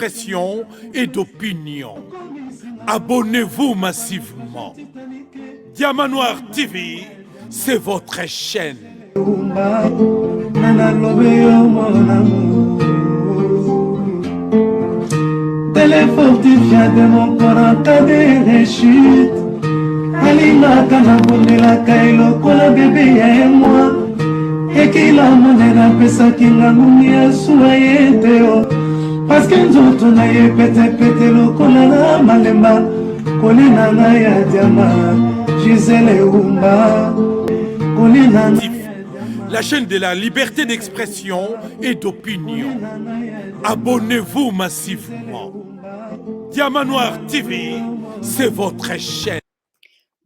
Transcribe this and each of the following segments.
d'expression et d'opinion. Abonnez-vous massivement. Diamant Noir TV, c'est votre chaîne. Téléfortifia de mon corps en cas de rechute. Alina kana bondela kailo kola bébé et moi. Et qu'il a monena pesa kinga ngumia suayeteo. Parce que nous on a eu pété lo kola na malemba. Kolina na ya diama. Gisèle Oumba. Kolina na. La chaîne de la liberté d'expression et d'opinion. Abonnez-vous massivement. Diamant Noir TV, c'est votre chaîne.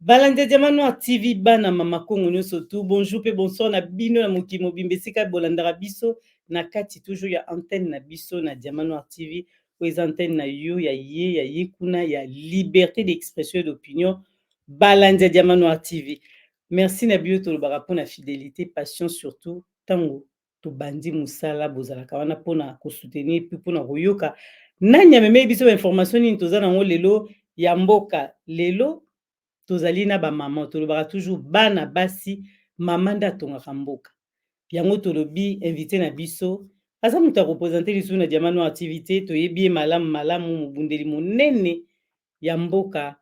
Balande Diamant Noir TV, bana mama kongo nyoso tout. Bonjour et bonsoir na bino na mokimo bimbesika bolandara biso na kati toujours ya antenne na biso na Diamant Noir TV. Aux antennes na yo ya ye kuna ya liberté d'expression et d'opinion. Balande Diamant Noir TV. Merci na bio to lobaka pona fidélité, passion surtout tango to bandi musala bozala kawana pona ko soutenir puis pona koyoka. Nanya meme biso information ni tozana ngo lelo ya mboka lelo tozali na ba maman tolobaka toujours bana basi mama nda tongaka mboka yango tolobi invité na biso asa muta représenter lisu na Diamant Noir activité toyebi malamu mubundeli monene ya mboka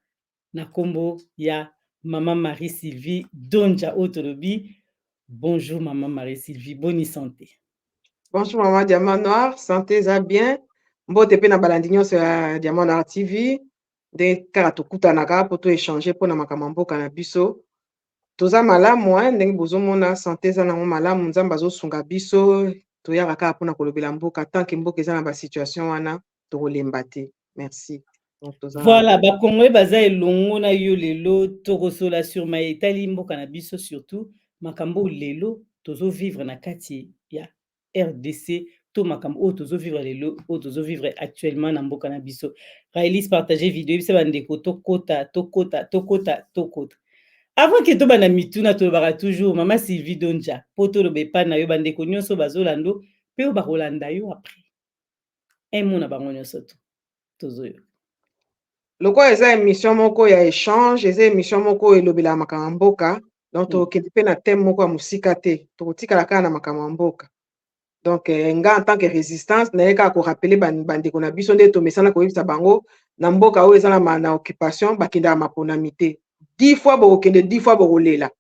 na kombo ya Maman Marie-Sylvie Donja Otolobi. Bonjour Maman Marie-Sylvie, bonne santé. Bonjour Maman Diamant Noir, santé za bien. Mbote pe na balandinyo sur Diamant Noir TV. De karatukuta naka pour tout échanger pour na makamamboka na biso. Toza malamu ndenge bozomona santé za na malamu nzamba zo sunga biso. Toyaka kaka pour na kolobela mboka tant que mboka eza na ba situation wana to kolemba te. Merci. Voilà, ba Congolais baza elongo na yo lelo tokosola sur maetali mboka na biso surtout makambo lelo tozo vivre na kati ya RDC to makambo o tozo vivre lelo o tozo vivre actuellement na mboka na biso. Raelis partager vidéo bisa bandeko tokota. Avant que to bana mituna to bara toujours Maman Sylvie Donja poto lo bepa na yo bandeko nyonso bazolando pe o ba rolanda yo après. Un mot na bango nyonso tozo yo. Loko eza émission moko ya échange, eza émission moko elobela makamamboka. Donc tokende pe na thème moko ya musika te. Tokotikala kaka na makamamboka. Donc nga en tant que résistance na yeka ko rappeler bandeko na biso nde to mesana ko yebisa bango na mboka o eza na occupation bakenda maponami te. 10 fois bokende 10 fois bokolela.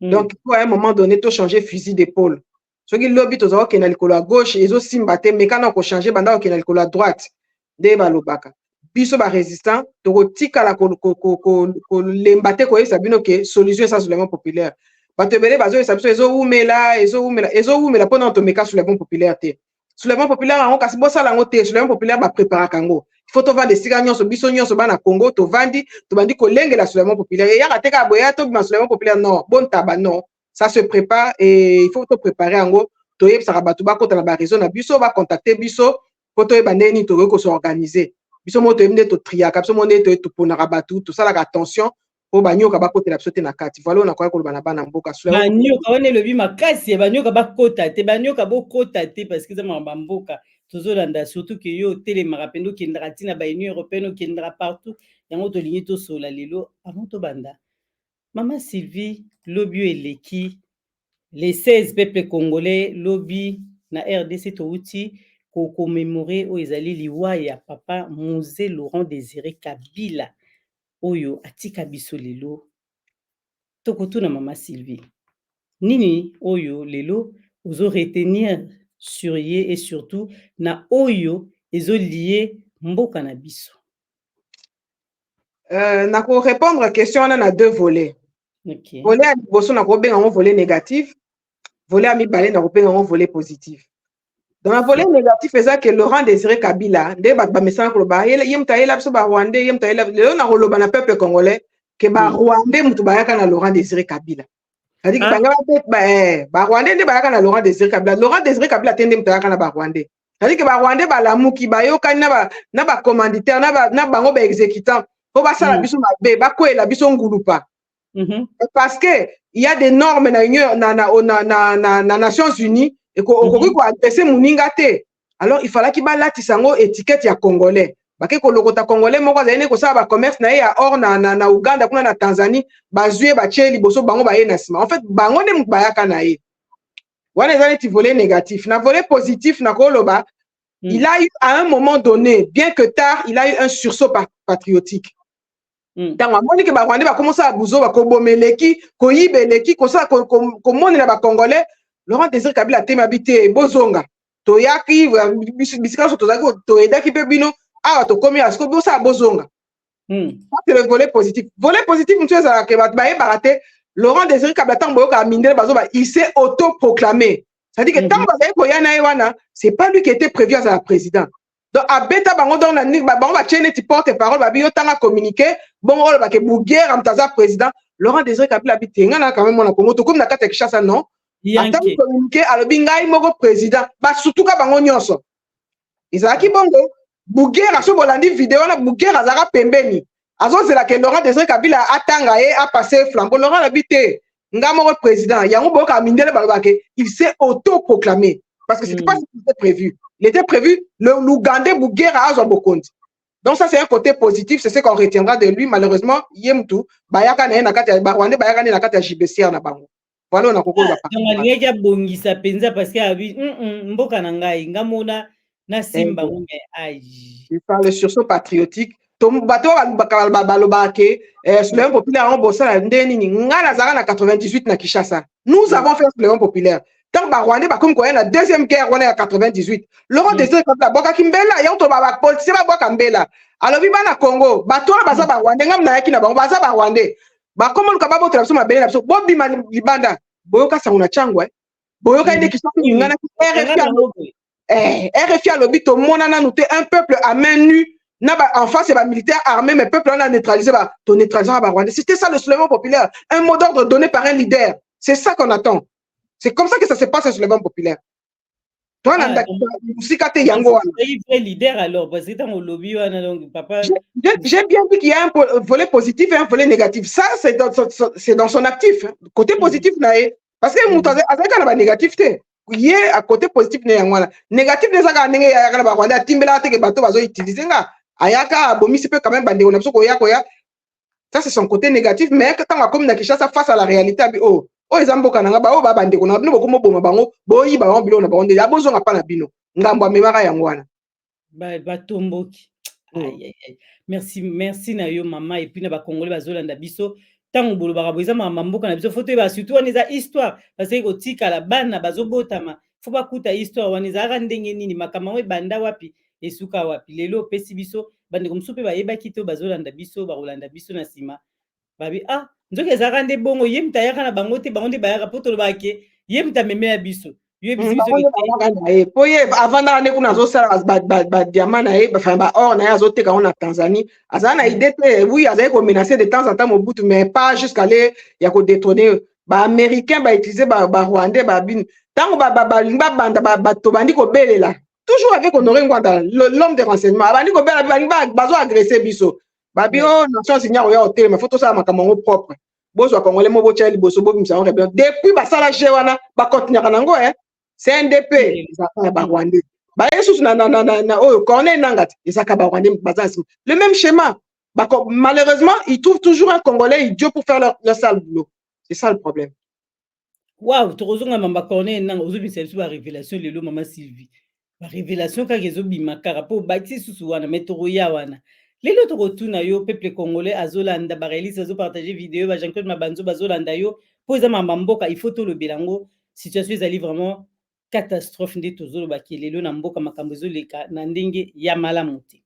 Donc à un moment donné to changer fusil d'épaule. Soki lobby toza ko kena likolo à gauche ezo simba te mekana ko changer banda ko kena likolo à droite. De balobaka. Biso ba résistant tokotikala ko lemba te ko yebisa bino ke solution esa soulèvement populaire. Batebele bazo yebisa biso ezo umela pona to meka soulèvement populaire te. Soulèvement populaire en kasi bosala ngo te soulèvement populaire ba préparer kango. Il faut to vendre sika nyonso biso nyonso bana Congo to bandi ko lengela soulèvement populaire. Et ya kateka boya to bima soulèvement populaire non, bon taba non. Ça se prépare et il faut to préparer ngo to yebisa batu ba kota na ba réseau na biso ba contacter biso pour to yeba ndeni to ko s'organiser. Biso moto yemne to triaka biso mone to ponaka batu to sala attention po banyoka bakotela biso te na kati voilà on akoya koloba na bana mboka banyoka wane lobi makasi banyoka bakota te banyoka bokota te parce que za mboka tozolanda surtout que yo telemaka pendo kendaka tina ba Union européenne kendaka partout yango to lingi to sola lelo avant to banda Maman Sylvie lobi eleki les 16 peuples congolais lobi na RDC to uti ko commémorer o ezali liwa ya papa Mose Laurent Désiré Kabila oyo atika biso lelo tokotuna Maman Sylvie nini oyo lelo ozo retenir sur ye et surtout na oyo ezo lié mboka na biso. Na ko répondre à question on a deux volets. Okay. Volet à liboso na ko benga un volet négatif, volet à mibale na ko benga un volet positif. Dans le volet négatif, c'est que Laurent Désiré Kabila, de ba message ko ba yem taela biso ba Rwandais, yem taela le na roloba na peuple congolais que ba Rwandais mutu ba yaka na Laurent Désiré Kabila. C'est-à-dire que ba Rwandais de ba yaka na Laurent Désiré Kabila. Laurent Désiré Kabila tende mutu yaka na ba Rwandais. C'est-à-dire que ba Rwandais ba la muki ba yoka na ba commanditaire na bango ba exécutant. Faut ba sala biso mabe ba ko la biso ngulupa. Parce que il y a des normes na Nations Unies et qu'on peut adresser muninga te alors il fallait qu'il balatisa ngo étiquette ya congolais bake kolokota congolais moko azali ne kosala ba commerce na ye ya or na Uganda kuna na Tanzanie bazue batie liboso bango baye na sima en fait bango nde mutu bayaka na ye wana eza neti volet négatif na volet positif na koloba il a eu à un moment donné bien que tard il a eu un sursaut patriotique ntango amoni ke barwandais bakomosala buzo bakobomeleki koyibeleki kosala komonela bacongolais Laurent Désiré Kabila atemi abi te bozonga toyaki bisika nyonso tozalaki toyedaki mpe bino awa tokomi awa sikoyo bosala bozonga c'est le volet positif mosusu ezalaka bato bayebaka te Laurent Désiré Kabila ntango boyokaka mindele bazoba il s'est autoproclamé c'est-à-dire que ntango bazali koya na ye wana c'est pas lui qui était prévu azala président donc abeta bango donc bango batie neti porte parole babi yo ntanga communiqué bongo olobake Bougera moto aza président Laurent Désiré Kabila abi te nga na quand même mona Congo tokomi na kati ya Kinshasa non atangi communiqué alobi ngai moko président basutuka bango nyonso ezalaki bongo Bougera so bolandi video wana Bougera azalaka pembeni azozela ke Laurent Désiré Kabila atanga ye apase flambeau Laurent abi te nga moko président yango boyoka mindele balobake il s'est autoproclamé parce que c'était pas ce qui était prévu il était prévu l'Ougandais Bougera azwa bokonzi donc ça c'est un côté positif c'est ce qu'on retiendra de lui malheureusement yemtu bayaka na ye na kati ya barwandais bayaka na kati ya JBCR na bango voilà on a kokolo ngaki abongisa penza parce que abi mboka na ngai ngamona na simba ngome aji il parle sur ce patriotique bato balobake soulèvement populaire en bosala ndeni ni ngala zara na 98 na Kinshasa nous avons fait soulèvement populaire tant barwandais bakomi koya na deuxième guerre wana ya 98 Laurent Désiré Kabila boka kimbela yango to ba politicien ba boka mbela alobi bana Congo bato baza barwandais ngam na yaki na bango baza barwandais bakomo luka babo traverser mabele na biso bobima libanda boyoka sango na changwa boyoka ide kisaki ngana RFI alobi to monana nous un peuple à main nue en face c'est militaire armé mais peuple on a neutralisé to neutraliser ba Rwandais c'était ça le soulèvement populaire un mot d'ordre donné par un leader c'est ça qu'on attend c'est comme ça que ça se passe le soulèvement populaire toi nanda musika te yango wana vrai leader alors parce que dans le lobby wana donc papa j'ai bien dit qu'il y a un volet positif et un volet négatif ça c'est dans son actif côté positif nae parce que mutaze azaka na ba négatif te yé à côté positif ne yango wana négatif ne zaka ndenge ya kana ba Rwanda timbela te ke bato bazo utiliser nga ayaka bomisi pe quand même bandeko na biso koya ça c'est son côté négatif mais quand on a comme na Kinshasa face à la réalité abi oh ezamboka nanga ba o ba bandeko na bino bokomo boma bango boyi ba bango bilo na bango ya bozonga pa na bino ngambo amemaka yango wana ba tomboki merci na yo mama et puis na ba congolais bazolanda biso tango bolo bakaboza mama mboka na biso photo ba surtout wana eza histoire parce que kotika la bana bazobotama faut pas kuta histoire wana eza ndenge nini makama we banda wapi esuka wapi lelo pesi biso bandeko msupe bayebaki to bazolanda biso barolanda biso na sima babi nzoki ezalaka nde bongo ye mutu ayaka na bango te bango nde bayaka po tolobake ye mutu amemela biso po ye avandaka nde kuna azosala badiama na ye baor na ye azoteka ngo na Tanzanie azala na idée te oui azali komenace de temps en temps Mobutu mais pas jusqu'à aller ya kodétrôner baaméricain bautilize barwandais babini ntango balingi babanda bato bandi kobelela toujours avec Honoré Ngwanda l'homme de renseignement abandi kobela balingi bazoagresse biso babi nation signa oya hotel mais faut tosala makambo ngo propre bozwa congolais mo botia liboso bobimisa ngo rebellion depuis basala je wana bakontinyaka nango CNDP ezaka ba Rwandais ba yesusu na oyo Corneille Nangat ezaka ba Rwandais bazasi le même schéma malheureusement ils trouvent toujours un Congolais idiot pour faire leur sale boulot c'est ça le problème waouh tozonga mamba Corneille Nangat ozobisa biso ba révélation lelo mama Sylvie ba révélation kaka ezobima kaka po bati susu wana metoro ya wana lelo tokotuna yo peuple congolais azolanda ba réaliste azopartager vidéo ba Jean-Claude Mabanzo bazolanda yo po eza mamba mboka il faut to le bilango situation ezali vraiment catastrophe nde tozolobaki lelo na mboka makambo ezoleka na ndenge ya malamu te.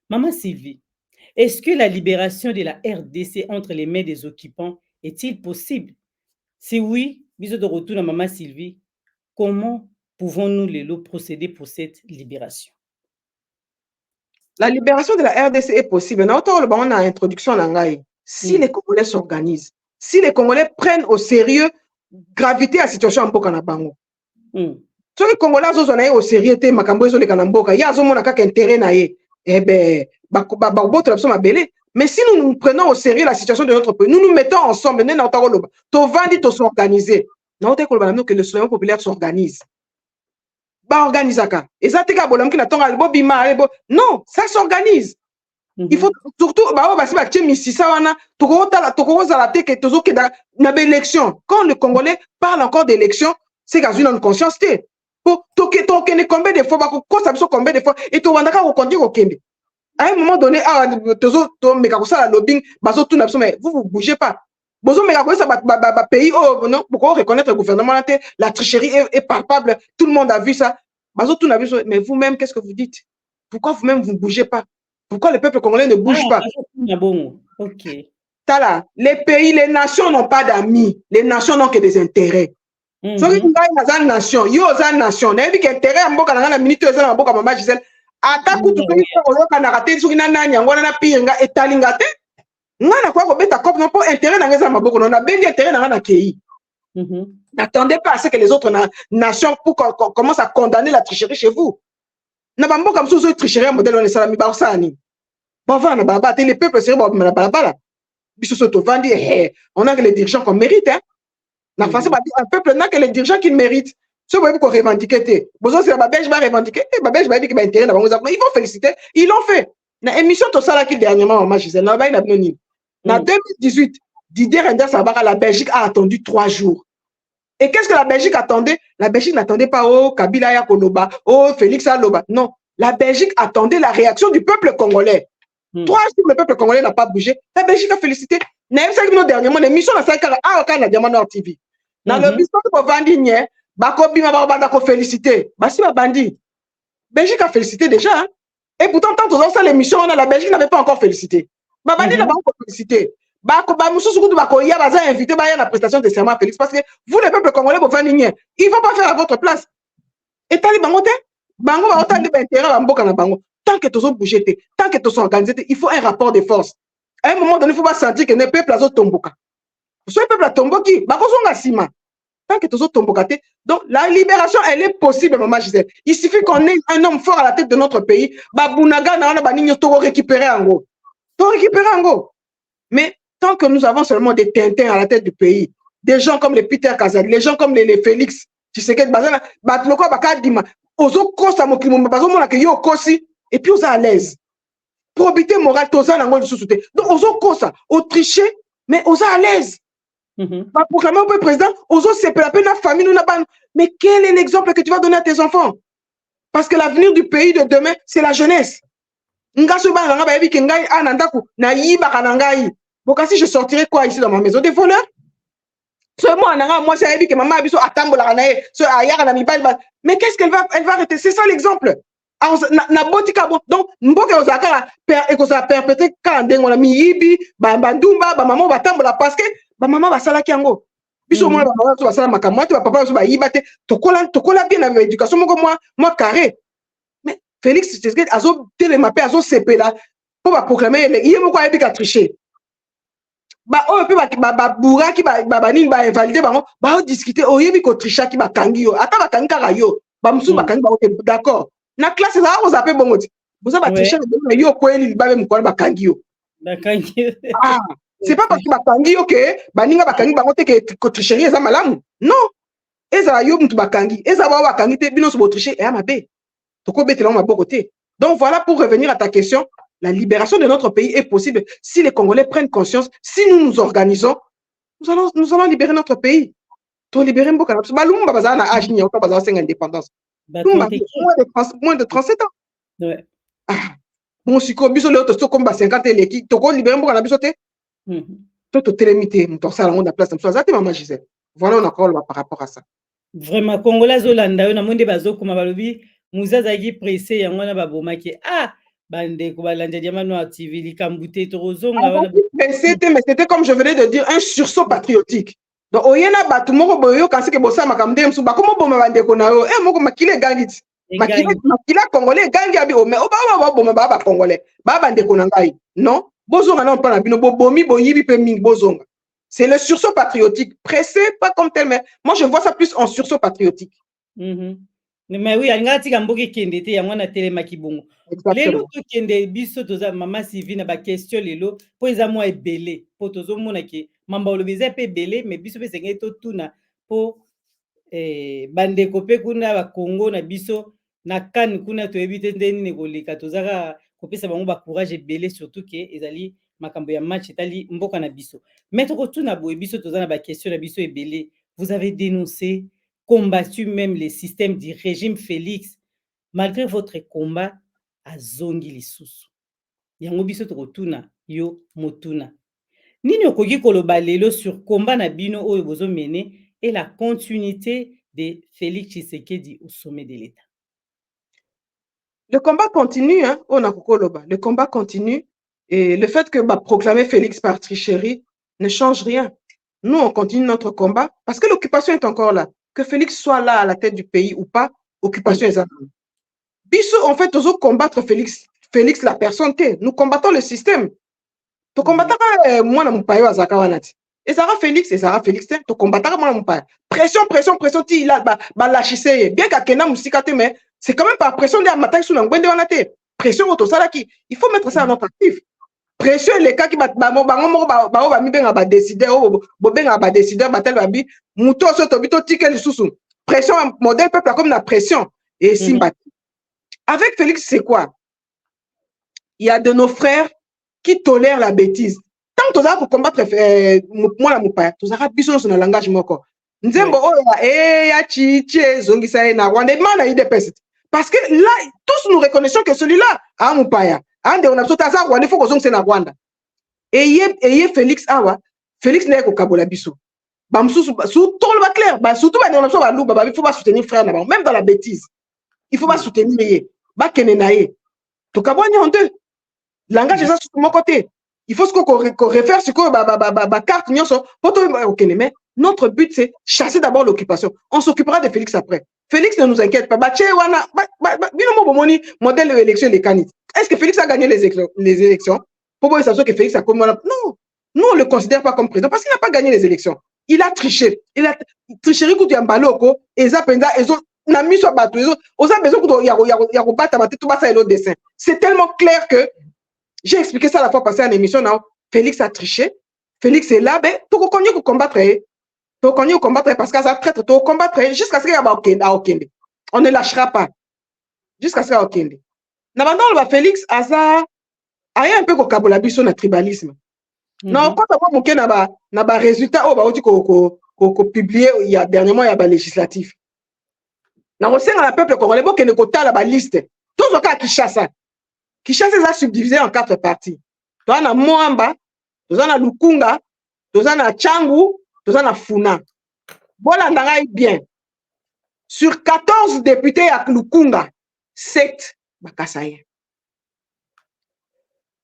Maman Sylvie, est-ce que la libération de la RDC entre les mains des occupants est-il possible? Si oui, biso de retour à Maman Sylvie, comment pouvons-nous lelo procéder pour cette libération? La libération de la RDC est possible. On a introduction si les Congolais s'organisent, si les Congolais prennent au sérieux gravité la situation en Mboka na bango. Si les Congolais sont au sérieux, mais si nous prenons au sérieux la situation de notre pays, nous nous mettons ensemble, nous s'organiser. Nous que le soulèvement populaire s'organise. organisaka. Et ça, non, ça s'organise. Il faut surtout, quand le Congolais parle encore d'élection, c'est qu'à une conscience. Pour combien de fois, combien de fois, et tu vas à un moment donné, vous ne bougez pas. Pays, pourquoi reconnaître le gouvernement, la tricherie est palpable, tout le monde a vu ça. Mais vous-même, qu'est-ce que vous dites? Pourquoi vous-même, vous ne bougez pas? Pourquoi le peuple congolais ne bouge pas? Ok. Les pays, les nations n'ont pas d'amis. Les nations n'ont que des intérêts. Si vous avez une nation, vous avez une nation, vous avez un intérêt à la minute, vous avez un intérêt à la Gisèle. Ata kutu pe ko na raté soki na nani ngwana na pirenga etalinga te ngana kwa ko beta cop non pas intérêt na ngeza maboko non na bengi intérêt na ngana kei. N'attendez pas à ce que les autres nations commencent à condamner la tricherie chez vous. Na bambo comme ça tricherie modèle on est salami ba osani. Bon va na baba les peuples c'est bon na baba biso soto vandi on a que les dirigeants qu'on mérite hein. Na français un peuple n'a que les dirigeants qu'il mérite. Ce que vous revendiquez, besoin c'est la belge va revendiquer, belge va dire qu'il va intérêt dans ils vont féliciter, ils l'ont fait. Na émission tout ça là qui dernièrement en Gisèle, là bas il a anonyme. En 2018, Didier Reynders Sabara, la Belgique a attendu 3 jours. Et qu'est-ce que la Belgique attendait? La Belgique n'attendait pas Kabila ya Koloba, Félix Aloba. Non, la Belgique attendait la réaction du peuple congolais. 3 jours le peuple congolais n'a pas bougé. La Belgique a félicité. Na dernièrement l'émission na 5 ans à la Diamant Nord TV. Dans le biscuit pour Vandinier Bakobima Barbada ko félicité. Basi Babandi. Belgique a félicité déjà. Hein? Et pourtant, tant que ça, l'émission, la Belgique n'avait pas encore félicité. Babandi n'a pas encore félicité. Il a invité à la prestation de serment Félix parce que vous, le peuple congolais, vous faites rien. Ils ne vont pas faire à votre place. Et t'as les bangote, bango va autant de intérêt à Mboka na bango. Tant que tous ont bougé, tant que tous ont organisé, il faut un rapport de force. À un moment donné, il faut pas sentir que le peuple a tomboka. Ce peuple a tomboki, bakosonga sima. Tant que tous ont tombokaté. Donc, la libération, elle est possible, maman Gisèle. Il suffit qu'on ait un homme fort à la tête de notre pays. Babunaga, na banigno, to récupérer en gros. To récupérer en gros. Mais tant que nous avons seulement des Tintins à la tête du pays, des gens comme les Peter Kazadi, les gens comme les Félix, tu sais que Bazana, Batloko Bakadima, Ozo Kosa Mokimo, Bazomo Yo Kosi, et puis on est à l'aise. Probité morale, Toza Nango de sous-souté. Donc, Ozo Kosa, Autriche, mais on est à l'aise. Va proclamer au président, Ozo c'est la peine la famille, mais quel est l'exemple que tu vas donner à tes enfants? Parce que l'avenir du pays de demain, c'est la jeunesse. Si je sortirais quoi ici dans ma maison? Des voleurs? Mais qu'est-ce qu'elle va arrêter? C'est ça l'exemple. Donc, perpétrer quand on a mis Bandumba, maman va tambola parce que maman va salaki yango. Biso moi va sala makamwa, papa va yibate, tokola bien avec éducation moi carré. Mais Félix Tshisekedi azo télémapé azo CP là pour proclamer il est moko ayebika tricher. Bourra qui va invalider discuter oyebi ko tricha qui va kangi yo ata ba kangi kaka yo ba musu ba kangi d'accord na classe ça on s'appelle bon moti boza ba tricher yo ko eli ba be mukwana ba kangi yo c'est pas parce que ba kangi yo que baninga ba kangi bango te que tricherie eza malamu non eza yo mutu ba kangi eza ba kangi te bino so bo tricher e mabe to ko betela ma bokote. Donc voilà, pour revenir à ta question, la libération de notre pays est possible si les Congolais prennent conscience, si nous nous organisons, nous allons libérer notre pays. Pour libérer Mboka, Lumumba baza na âge ni encore baza 5 indépendance. Moins de 37 ans. Ouais. Bon si ko biso le to comme 50 et qui to ko libérer Mboka na biso te. To télémité mon ça la place ça zate maman Gisèle. Voilà on encore par rapport à ça. Vraiment Congolais Zolanda na monde bazo kuma balobi muzazaki pressé yango na babomaki bande ko balanja Diamant TV likambute torozonga mais c'était comme je venais de dire un sursaut patriotique. Donc oyena batu moko boyo kanse ke bosa makamde msu ba komo boma bande ko na yo moko makile gangit makila congolais gangi abi o mais o ba boma ba congolais ba bande ko na ngai non bozonga na pas na bino bomi boyibi pe mingi bozonga. C'est le sursaut patriotique pressé pas comme tel mais moi je vois ça plus en sursaut patriotique. Mais oui, angati kamboki kende te yango na telemaki bongo. Lelo to kende biso toza mama Sylvie na ba question lelo po eza mo ebele po tozo mona ke mamba olobeza pe belé mais biso pe senge to tuna po bandeko mpe kuna bakongo na biso na kane kuna toyebi te nde nini koleka tozaka kopesa bango bacourage ebele surtout ke ezali makambo ya match etali mboka na biso. Mais tokotuna boye biso toza na baquestion na biso ebele. Vous avez dénoncé, combattu même les systèmes du régime Félix. Malgré votre combat, azongi lisusu. Yango biso tokotuna yo motuna. Nini okoki koloba lelo sur combat na bino oyo bozo mene et la continuité de Félix Tshisekedi au sommet de l'État? Le combat continue, hein, le combat continue. Et le fait que proclamer Félix par tricherie ne change rien. Nous, on continue notre combat parce que l'occupation est encore là. Que Félix soit là à la tête du pays ou pas, occupation est là. Biso, en fait, nous combattre Félix la personne. Nous combattons le système. Tu combattras moi na mupayo azaka wanati. Et Zara Félix, tu combattras moi na mupayo. Pression, ti là ba lâchissé. Bien qu'akena musikate mais c'est quand même par pression de la matin sous l'angwende wanate. Pression auto salaki. Il faut mettre ça à notre actif. Pression les cas qui ba mi benga ba décider bo benga ba décider batel babi muto so to bito tikel susu. Pression modèle peuple comme la pression et sympathie. Avec Félix, c'est quoi? Il y a de nos frères qui tolèrent la bêtise. Tant que tu as pour combattre moi la moupa, tu as besoin de langage moko. Nzembo ya zongisa na Rwanda mana ide peste. Parce que là tous nous reconnaissons que celui-là a moupa. Ande on a tout ça Rwanda, il faut que zongisa na Rwanda. Et Félix awa, Félix n'est ko kabola biso. Ba msusu sous tout le clair, ba surtout ba on a so ba louba, il faut pas soutenir frère na même dans la bêtise. Il faut pas soutenir yé. Ba kenenaye. To kaboni honteux. Langage est sur mon côté. Il faut qu'on réfère sur quoi carte mais notre but c'est chasser d'abord l'occupation. On s'occupera de Félix après. Félix ne nous inquiète pas. Modèle d'élection les canites. Est-ce que Félix a gagné les élections? Pourquoi ça que Félix a comme non. Nous on le considère pas comme président parce qu'il n'a pas gagné les élections. Il a triché. Il a triché quand il y a un baloko et ça penda et n'a mis sur bateau. Aux a besoin qu'il y a battre tout ça et l'autre dessin. C'est tellement clair que j'ai expliqué ça la fois passée en émission. Non? Félix a triché. Félix est là. Ben, tu connais qu'on combattre. Tu connais qu'on combattre parce que ça traite. Tu combattre jusqu'à ce qu'il y ait à Okende. On ne lâchera pas. Jusqu'à ce qu'il y ait à Okende. Maintenant, Félix a ça. Il y a un peu de kabolabiso na tribalisme. Non, quand on voit un résultat, qu'on publié il y a dernièrement, il y a un législatif. Dans le sein de la peuple congolais, il y a une liste. Tout ce cas qui chasse ça. Kinshasa est subdivisé en 4 parties. Tu as Moamba, tu as Lukunga, tu as Tchangu, tu as Funa. Voilà, bien. Sur 14 députés à Lukunga, 7 Bakasayen.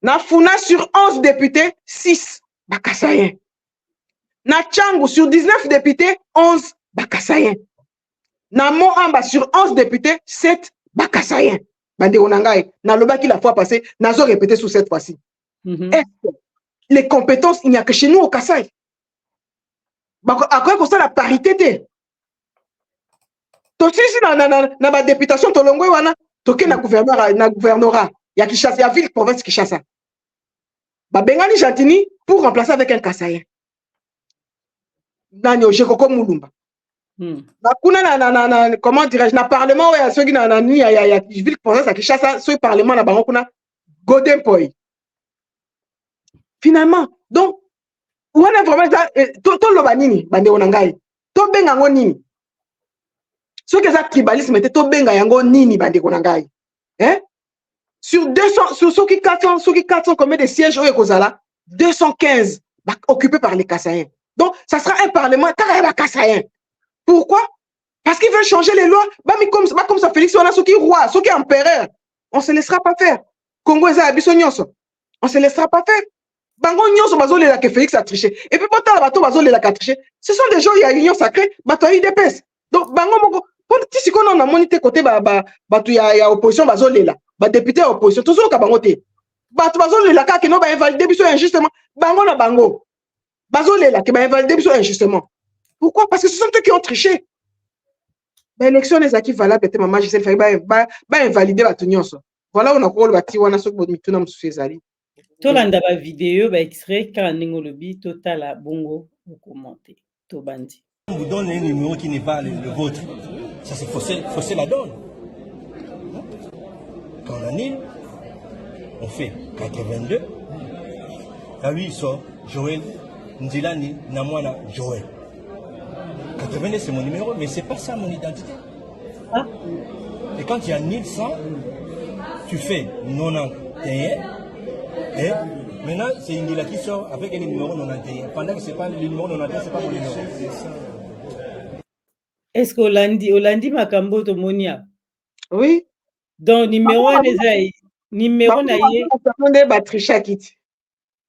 Na Funa sur 11 députés, 6 Bakasayen. Na Tchangu sur 19 députés, 11 Bakasayen. Na Moamba sur 11 députés, 7 Bakasayen. Na lobaki la fois passée, nazo répété sur cette fois-ci. Est-ce que les compétences, il n'y a que chez nous au Kasaï. Après, ça la parité. Tosi si na ba députation tolongwe wana, toke na gouvernorat, ya Kinshasa, ya ville province Kinshasa. Ba bengani Jatini pour remplacer avec un Kasaïen. Nanyo Jekoko Mulumba. Comment dirais-je, na parlement ya soki na ya ville province à Kinshasa, ce parlement na bango kuna Godin Poi. Finalement, donc on a vraiment ça to loba nini bande onangai. To benga ngo nini. Ce que ça tribalisme était to benga yango nini bande onangai. Hein? Sur 200 sur ceux qui 400 combien de sièges au Ekozala, 215 occupés par les Kassaïens. Donc ça sera un parlement carrément Kassaïen. Pourquoi? Parce qu'ils veulent changer les lois. Comme ça, Félix, on a ceux qui roi, ceux qui empereur. On ne se laissera pas faire. Congo est à Bissonioso. On ne se laissera pas faire. Bango Nyoso Bazole la que Félix a triché. Et puis pourtant, Bato Bazole la a triché. Ce sont des gens, il y a union sacrée, Bato a eu des pèses. Donc, Bango Moko, si on a monité côté, Bato y a opposition Bazole là. Député à opposition. Tout ça, Kabangote. Bato Bazole la qui n'ont pas invalidé Bisso injustement. Bango na Bango. Bazole la qui va invalider Bisso injustement. Pourquoi? Parce que ce sont eux qui ont triché. L'élection des acquis valables, peut-être maman Gisèle Faye va invalider la tenue. Voilà, on a quoi le bâti, on a ce que vous dites, on a sous ali. Tolanda ba vidéo, ba extrait, quand on a le total à bongo, vous commentez. Tobandi. On vous donne un numéro qui n'est pas le vôtre. Ça, c'est fausser la donne. Quand on annule, on fait 82. Ah oui, il sort Joël Ndilani Namwana Joël. 82, c'est mon numéro, mais c'est pas ça mon identité. Ah. Et quand tu annules ça, tu fais 91. Et maintenant, c'est Indila qui sort avec un numéro 91. Pendant que c'est pas le numéro 91, c'est pas mon numéro. Est-ce que Olandi Makambo to Monia? Oui. Donc, numéro 1, numéro naïe.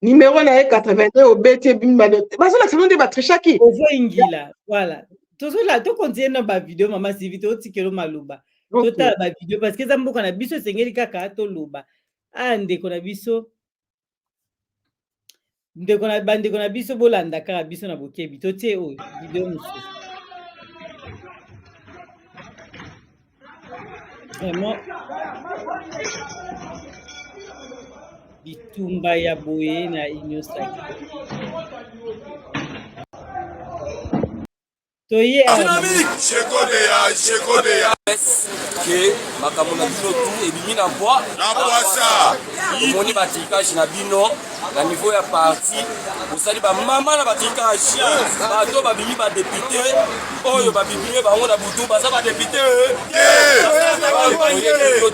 Numéro naïe 82 au BT Bimbano. Parce que la de Batrichaki. Ovo Ingila. Voilà. Tout ça, tout continue dans ma vidéo, maman, si vite, au tikelo maluba. Total, ma vidéo, parce que ça m'a dit, biso sengeli kaka to luba. Ah, ndeko na biso. Ndeko na biso bolanda kaka biso na bokebi. Totie o vidéo musu. Vraiment. Bitumba ya boye na inyosaki. Toye que makamuna bino tout ebimi na bois ça moni batikage na bino na niveau ya parti osali ba mama na batikage bato babimi ba député oyo babimi bango na butu baza ba député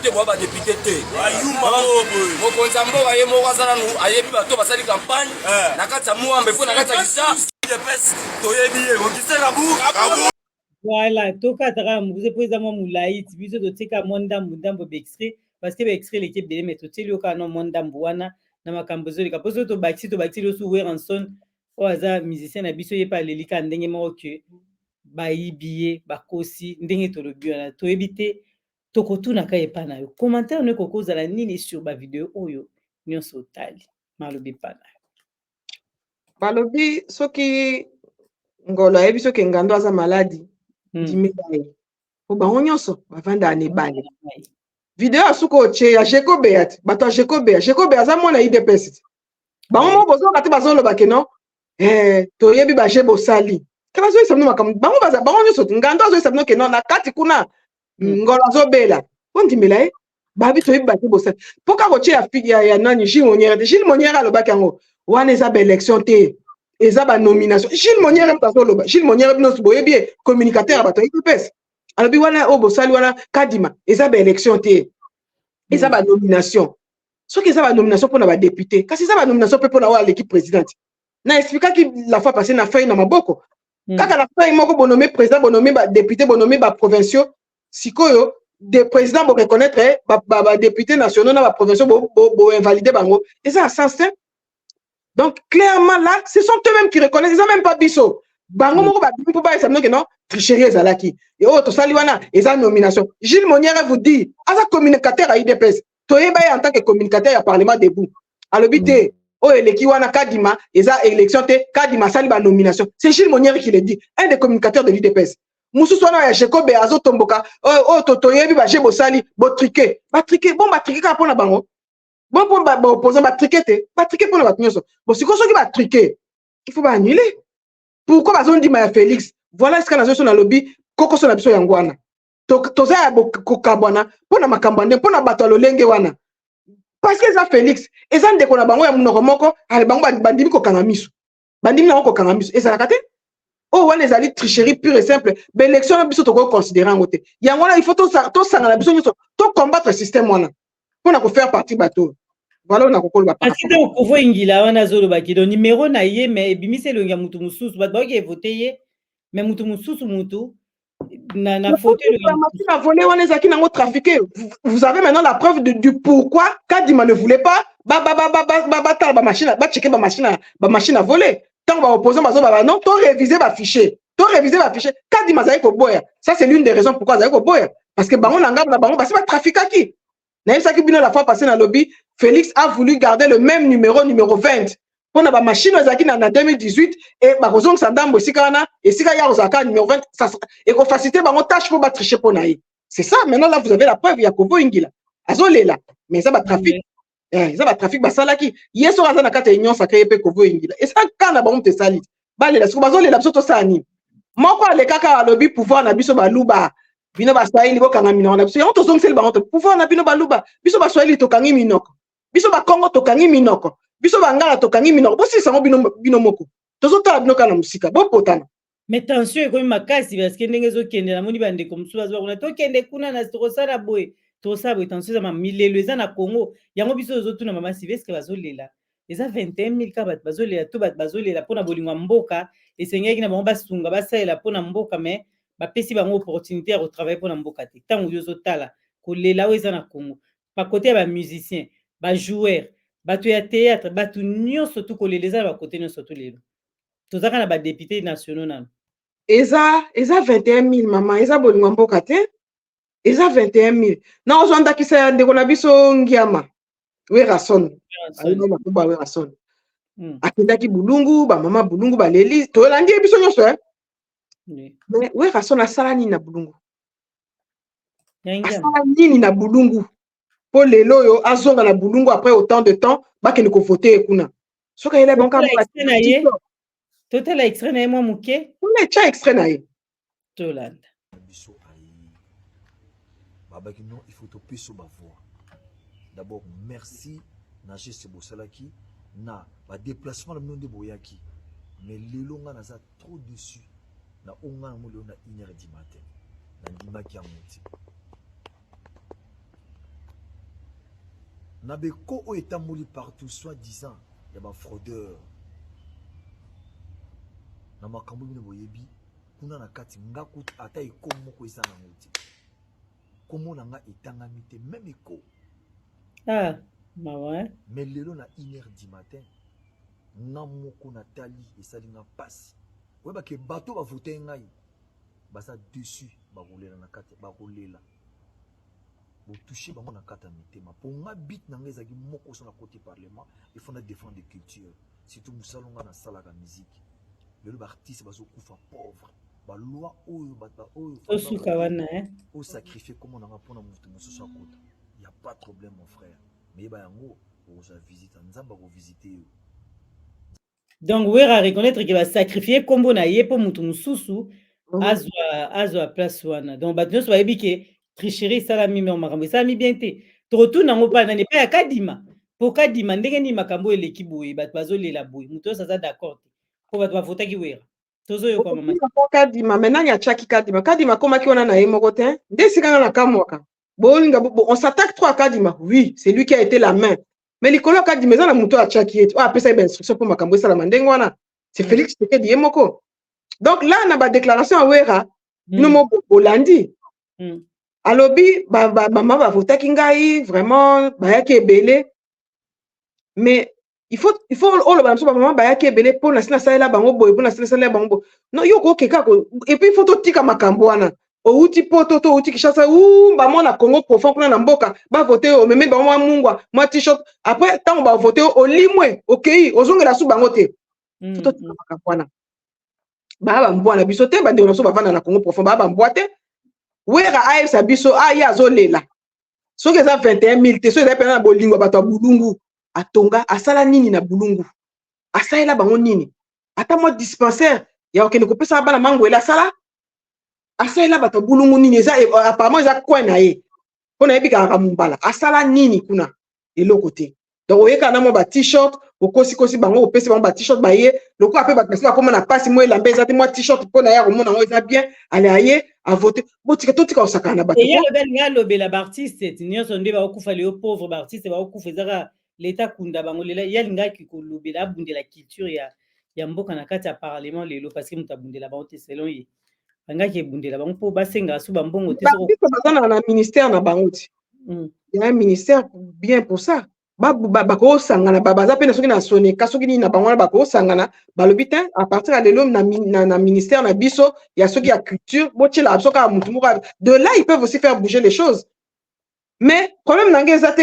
te ba député te mokonza mboka ye moko azala nu ayebi bato basali campagne na kati ya muambe fo na kati ya kisa toyebi ye okisela bu. Voilà, toka tara mbuze po ezamo mulayi biso totika mondambu ndambo extrait parce que extrait l'équipe de mettre teli oka no mondambu wana na makambo zo lika poso to bakti lo su Weranson o aza musicien na biso ye pa lelika ndenge moko ke bayibiye bakosi ndenge to lobi wana to ebite to kotuna ka epa na yo commentaire ne kokoza la nini sur ba vidéo oyo nyonso tali malobi pana balobi soki ngolo ayebi soki ngando aza maladi dimelaye po bango nyonso bavanda na ebale video asuka oche ya Jeko Beat bato ya Jeko Beat aza mwana IDPS bango moko bozoka te bazoloba ke non toyebi baje bosali ke bazoyisa bino makambo bango nyonso ngando azoyisa bino ke non na kati kuna ngolo azobela po ndimelaye babi toyebi baje bosali po kaka oche ya nani Gilles Monière alobaki yango wana eza baélection te eza ba nomination Gilles Monière mtazoloba Gilles Monière bino boyebi communicateur bato IDPS alobi wana o bosali wana kadima eza ba élection te eza ba nomination soki eza ba nomination pour na ba député kasi eza ba nomination pour na wa l'équipe présidente na expliquaki la fois passée na feuille na maboko kaka na feuille moko bonomé président bonomé ba député bonomé ba provinciaux sikoyo des présidents bo reconnaître ba député nationaux na ba provinciaux bo invalider bango eza à sens. Donc, clairement, là, ce sont eux-mêmes qui reconnaissent. Ils n'ont même pas biso. Bango moko ba pour pas ça que non, tricherie ezalaki. Et oh to saliwana, eza nomination. Gilles Monière vous dit, asa communicateur à IDPS. Toyeba en tant que communicateur à Parlement debout. Alobi te, oh eleki wana kadima, eza élection te, kadima sali ba nomination. C'est Gilles Monière qui le dit, un des communicateurs de l'IDPS. Musu swana ya Jeko Beazo tomboka, oh to toyebi ba jebo sali, bo triquer. Ba triquer, bon ba triquer ka pona bango. Bon pour opposant ba triquer pour la battre. Bon si qu'on va triquer, il faut pas annuler. Pourquoi bazon dit ma Félix? Voilà ce qu'on a sur la lobby, koko so na biso yangwana. To za ko kabwana, pona makambande, pona batalo lenge wana. Parce que ça Félix, ezan de ko na bango ya munoko moko, ale bango bandimi ko kangamiso. Bandimi na ko kangamiso. Et ça la kate? Oh wana ezali tricherie pure et simple. Ba élection na biso to ko considérer ngote. Yangwana il faut to sanga na biso nyonso, to combattre le système wana. Pona ko faire partie bateau. Voilà on a kokolo ba parce que donc ovo ingila wana zolo bakido numéro na ye mais bimise longa mutu mususu ba ki voter ye mais mutu mususu mutu na photo la machine à voler wana ezaki nango trafiqué. Vous avez maintenant la preuve du pourquoi Kadima ne voulait pas ba machine ba checker ba machine à voler. Tant ba opposant bazo ba non to réviser ba fichier. Kadima zai ko boya. Ça c'est l'une des raisons pourquoi zai ko boya parce que bango nanga na bango ba c'est pas trafiquaki. Na ça qui bino la fois passée dans le lobby, Félix a voulu garder le même numéro 20. Pour la machine en 2018 et ma raison que ça dambo sikana et sika ya osaka numéro 20 ça et qu'on faciliter ba tâche pour battre tricher pour naï. C'est ça maintenant là vous avez la preuve ya Kovo Ingila. Azolela mais ça va trafic. Ça va trafic ba salaki. Yeso raza na kata union sacré pe Kovo Ingila. Et ça quand na ba te salit. Ba lela siko bazolela biso to sani. moko alekaka alobi pouvoir na biso baluba bino baswahili bokanga minoko na biso yango tozongiseli bango to pouvoir na bino baluba biso baswahili tokangi minoko biso bakongo tokangi minoko biso bangala tokangi minoko bosilisa yango bino moko tozotala bino kaka na mosika bopotana. Mais tension ekomi makasi parce que ndenge ezokende namoni bandeko mosusu bazoba kuna tokende kuna na tokosala boye tension eza mamilelo eza na Congo yango biso tozotuna mama Sylvie eske bazolela eza 21 000 ka bato bazolela to bato bazolela mpona bolingo ya mboka esengaki na bango basunga basalela mpona mboka mais bapesi bango opportunité ya kotravaille mpona mboka te ntango yo ozotala kolela oyo eza na Congo bakote ya bamusicien bajoueur bato ya théâtre bato nyonso tu kolela eza na bakote nyonso tu lelo tozaka na badepute nationaux nano eza 21 000 mama eza bolingo ya mboka te eza 21 000 na ozondakisa ya ndeko na biso Ngiama Werason Werason akendaki bulungu bamama bulungu baleli tolandi ye biso nyonso mais Werason asala nini na bulungu asala nini na bulungu po lelo oyo azonga na bulungu après autant de temps bakende kovote kuna soki ayela banka totala extrait na ye mwa moke tcha extrait na ye tolanda biso ayi babaki non il faut topesa ba voix d'abord merci na geste bosalaki na ba déplacement na monde boyaki mais lelo nga naza trop dessus na onga mo lelo na 1h du matin na ndimaki ya moti na beko o etamoli partout soi-disant ya ba fraudeur na makambo bino boyebi kuna na kati ngaku ata eko moko eza na ngoti komona nga etangami te même eko mais lelo na 1h du matin nga moko na tali esali nga pasi oyeba ke bato bavote ngai baza dessus bakolela na kati bakolela botouche bango na kati ya mitema po nga bit na nga ezalaki moko so na côté parlement il faut na défendre de culture surtout mosala nga na salaka musique lelo baartiste bazokufa pauvre baloi oyo bato oyo osuka wana osacrifie komona nga mpona moto mosusu akota ya pas de problème mon frère mais yeba yango okozwa visite nzambe akovisite yo donc wera reconnaître ke basacrifie kombo na ye mpo moto mosusu azwa place wana donc bato nyonso bayebi ke tricherie esalami me makambo esalami bien te tokotuna yango mpa nani epai ya kadima mpo kadima ndenge nini makambo eleki boye bato bazolela boye moto nyonso aza d'accord te mpo bato bavotaki wera tozoyoka mama kadima me nani atiaki kadima komaki wana na ye moko te nde esikanga na kamwaka bolinga on s'attaque trop à kadima oui c'est lui qui a été la main mais likolo ya kadima eza na moto atiaki ye apesa ye bainstruction mpo makambo esalama ndenge wana c'est Félix Tshisekedi ye moko donc là na badéclaration ya wera bino moko bolandi alobi bamama bavotaki ngai vraiment bayaki ebele mais il faut oloba na biso bamama bayaki ebele mpo na si nasalela bango boye mpo na si nasalela bango boye non yo kokeka et puis il faut totika makambo wana outi poto to outi Kinshasa bamona Congo profond kuna na mboka bavote omeme bango mwa mungwa mwa t-shirt après ntango bavote olimwe okei ozongela su bango te faut totika makambo wana baa bambwa na biso te bandeko na biso bavanda na Congo profond baa bambwa te wera ayebisa biso ye azolela soki eza 21 000 te soki eza pena na bolingo bato ya bulungu atonga asala nini na bulungu asalela bango nini ata mwa dispensaire ya okende kopesa bana mangwela asalela bato ya bulungu nini eza apparemment eza coin na ye mpo na yebi kaka mombala asala nini kuna eloko te donc oyeka na mwa ba t-shirt okosikosi bango opesi bango ba t-shirt baye lokola mpe bato basi bakoma na pasi mo elamba eza te mwa t-shirt mpo na ye akomona yango eza bien ale aye avote botika totika osakana na bato eya alobela baartiste nyonso nde baokufa leo pauvre baartiste baokufa ezaka leta kunda bango lela ye alingaki kolobela abundela culture ya mboka na kati ya parlement lelo parce que moto abundela bango te selon ye bangaki ebundela bango mpo basengaka so bambongo te baza na ministère na bango ti ya un ministère bien pour ça bakosangana baza mpe na soki na soneka soki nini na bango wana bakosangana balobi te à partir ya lelo na ministère na biso ya soki ya culture botiela biso kaka motu moko de là ils peuvent aussi faire bouger les choses mais problème nange eza te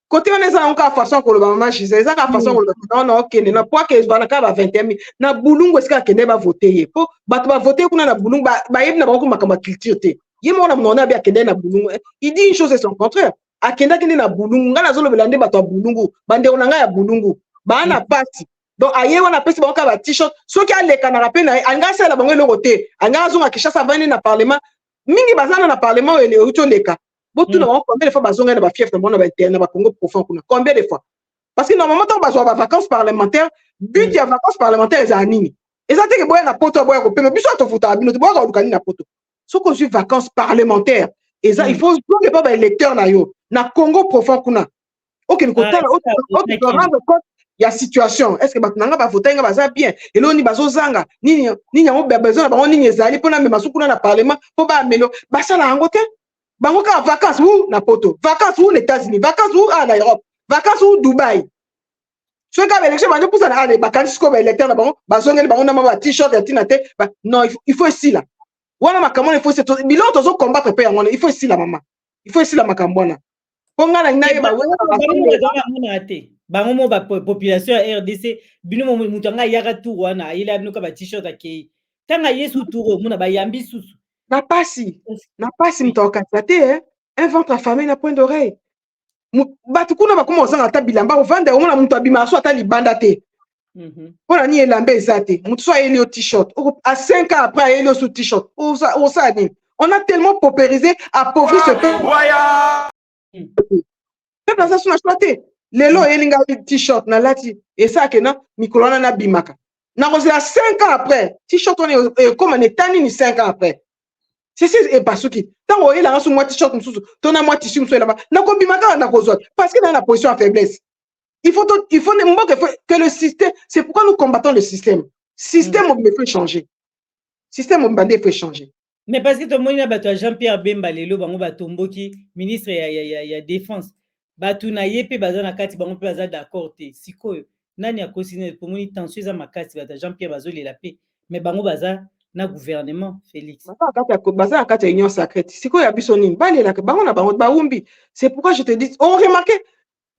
côté wana eza nango kaka façon koloba mama Gisele eza kaka façon koloba na okende na po ake ezwana kaka ba 21 000 na bulungu esika akende bavote ye mpo bato bavote kuna na bulungu bayebi na bango ko makambo ya culture te ye moko na monona abi akende na bulungu il dit une chose et son contraire akendaki nde na bulungu ngai nazolobela nde bato ya bulungu bandeko na ngai ya bulungu baa na pasi donc aye wana pesi bango ka t-shirt soki aleka na rappel na anga sala bango eloko te anga zonga Kinshasa vani na parlement mingi bazana na parlement ele utoleka botuna bango combien de fois bazonga na ba fief na bango na ba interne na ba Congo profond kuna combien de fois parce que normalement tant bazwa ba vacances parlementaires but ya vacances parlementaires za nini ezate ke boya na poto boya ko pema biso to futa bino to boya ko lukani na poto soko je vacances parlementaires eza il faut que pas ba électeur na yo na Congo profond kuna OK ni kotala autre rendre compte ya situation est-ce que batunanga ba voter nga baza bien elo ni bazozanga nini yango besoin ba nini ezali pona me masukuna na parlement po ba amelo basala yango te bango ka vacances ou na poto vacances ou les États-Unis vacances ou en Europe vacances ou Dubaï ce ka élection ba pour ça na les vacances ko ba électeur na bango bazongeli bango na ba t-shirt ya tina te non il faut ici là wana makambo il faut c'est bilo tozo combattre pe yango il faut ici là maman il faut ici là makambo na ponga na ngai ba bango mo ba population ya RDC bino mo mutanga yaka tour wana ayela bino ka ba t-shirt akei tanga yesu tour muna ba yambi susu na pasi mtoka te un ventre affamé na point d'oreille batu kuna ba kuma ozanga ta bilamba ovanda omona mutu abima so ata libanda te pona ni elambe ezate mutu so ayeli au t-shirt à 5 ans après ayeli au t-shirt osa nini on a tellement paupérisé appauvri ce peuple ça suna choité lelo elinga t-shirt na lati esake na mikolona na bimaka na kozela 5 ans après t-shirt on est comme on est tani ni 5 ans après c'est et basuki tango il a reçu moi t-shirt mususu tona moi tissu mususu là-bas na ko bimaka na kozwa parce que dans la position à faiblesse il faut que le système c'est pourquoi nous combattons le système il faut changer système il faut changer mais parce que to moni na bato Jean-Pierre Bemba lelo bango batomboki ministre ya défense batu na yepe baza na kati bango pe baza d'accord te sikoyo nani akosine pour moni tension za makati bata Jean-Pierre bazolela pe mais bango baza na gouvernement Félix baza na kati ya union sacrée sikoyo ya biso nini balela bango na bango baumbi c'est pourquoi je te dis on remarqué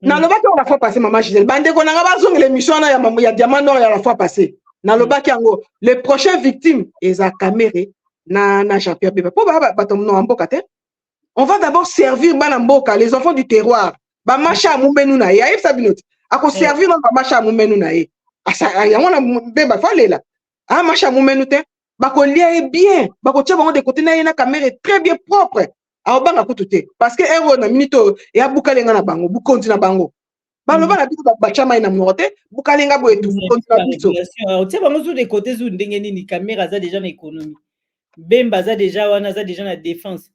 na lobaki on la fois passée maman Gisèle bandeko na nga bazonga l'émission na ya Diamant Noir ya la fois passée na lobaki yango les prochaines victimes eza Kamere na Jean-Pierre Bemba po bato no amboka te on va d'abord servir bana mboka les enfants du terroir ba macha mumbenu na ya yebisa binoti ako servir na ba macha mumbenu na ye asa yango na Bemba falela macha mumbenu te bakolia bien bakotia bango de côté na ye na caméra très bien propre aobanga kutu te parce que ero na minito ya bukalenga na bango bukonzi na bango baloba na biso bachama ina mote bukalenga bo etu bukonzi na biso otia bango sur de côté zu ndenge nini caméra za déjà na économie Bemba za déjà wana za déjà na défense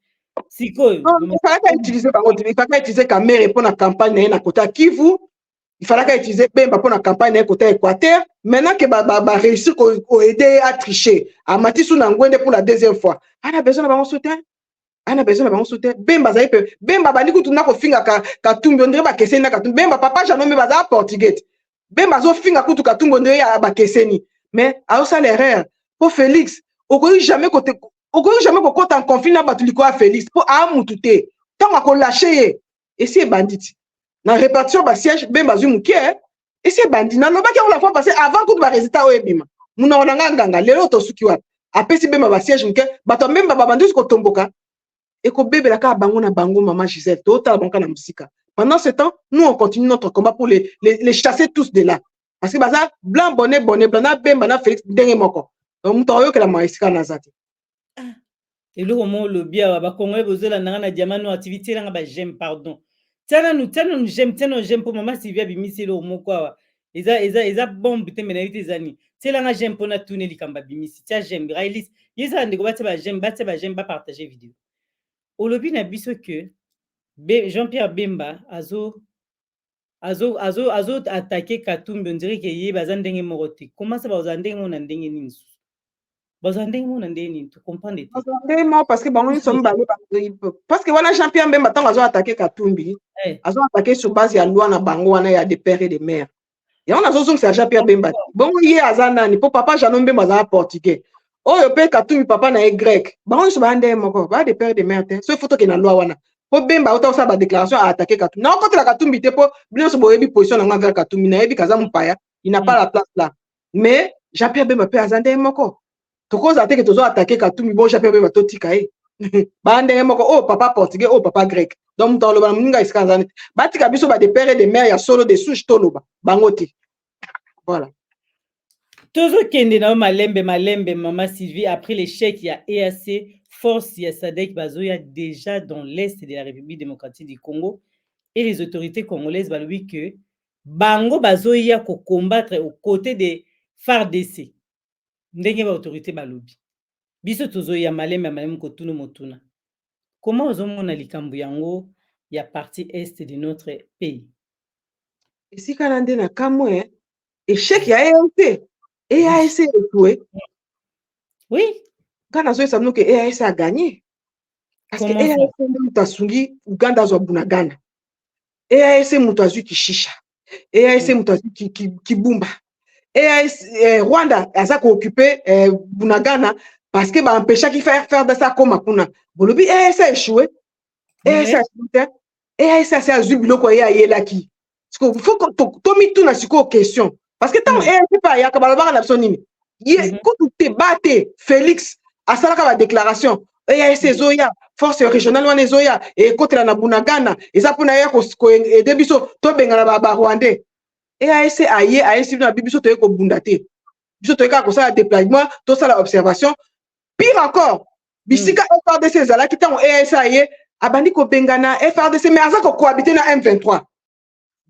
sikoyo il fallait utiliser bango il fallait utiliser caméra pour la campagne na côté Kivu il fallait utiliser Bemba pour la campagne na côté Équateur maintenant que ba réussir ko aider à tricher à Matisu na Ngwende pour la deuxième fois on a besoin de bango soutien Bemba za ipe Bemba bandi kutuna ko finga ka tumbi ondire ba keseni na katumbi Bemba papa janome baza portugais Bemba zo finga kutu katumbi ondire ya ba keseni mais a ça l'erreur pour Félix okoyi jamais ko kota en conflit na batuliko a Félix pour a mututé tant ko lâcher et c'est bandit na répartition ba siège Bemba zu mukie et c'est bandit na lobaki on la fois passé avant tout ba résultat o ebima muna onanga nganga lelo to suki wa apesi Bemba ba siège mukie bato Bemba ba bandit ko tomboka et ko bébé la ka bango na bango maman Gisèle total banka na musika pendant ce temps nous on continue notre combat pour les chasser tous de là parce que baza blanc bonnet blanc na Bemba na Félix ndenge moko donc mutoyo que la maïsika na zati et le moment le bien ba Congolais bozola na Diamant Noir activité là ba j'aime pardon tana nous j'aime pour maman Sylvia bimisi le moko eza bombe te menalité zani tela j'aime pour na tourner likamba bimisi tia j'aime Railis yesa ndeko ba j'aime ba partager vidéo olobi na biso que Jean-Pierre Bemba azo attaquer Katumbi on dirait que ye bazandenge morote comment ça bazandenge mona ndenge nini bazandenge mona ndenge nini tu comprendre bazandenge parce que bango sont balé parce que wana Jean-Pierre Bemba tant azo attaquer Katumbi azo attaquer sur base ya loi na bango wana ya des pères et des mères et on azo c'est Jean-Pierre Bemba bongo ye azana ni pour papa Jean Bemba za portugais oyo pe Katumbi papa na grec bango so bande moko ba des pères et des mères te so photo ke na loi wana po Bemba auta sa ba déclaration à attaquer Katumbi na côté la Katumbi te po bien so boyebi position na vers Katumbi na yebi kaza mpaya il n'a pas la place là mais Jean-Pierre Bemba pe azande moko to cause attaquer tozo attaquer Katumbi bon Jean-Pierre Bemba to tika e bande moko oh papa portugais oh papa grec donc dans le baninga iskazane ba tika biso ba des pères et des mères ya solo des souches toloba bangoti voilà tozokende na malembe Mama Sylvie, après l'échec il y a EAC force il y a SADC bazoya déjà dans l'est de la République démocratique du Congo et les autorités congolaises balobi que bango bazoya ko combattre aux côtés des FARDC ndenge ba autorité balobi biso tozoya malembe kotuna motuna. Comment ozomona likambo yango ya partie est de notre pays? Esika na nde na kamwe échec ya EAC. EAC échoué. Oui. Quand on a dit que EAC a gagné. Parce que EAC mutasungi Uganda zwa Bunagana. EAC mutazu kishisha. EAC mutazu kibumba. EAC Rwanda a occupé Bunagana parce que ba empêcha qui faire de ça comme kuna. Bolobi EAC a échoué. EAC a échoué. EAC a zubilo ko EAC laki. Parce qu'il faut que tu tout na siko question. Parce que tant EAC pas ya kabalaba na sonini. Quand tu te Félix a salaka la déclaration EAC zoya force régionale wana zoya et kotela na Bunagana eza pona ya ko aider biso to bengana ba Rwandais. EAC aye AEC na biso to ko bundate. Biso to ka ko sala déploiement, to sala observation. Pire encore, bisika FRDC zala ki tant EAC aye abandi ko bengana FRDC mais aza ko cohabiter na M23.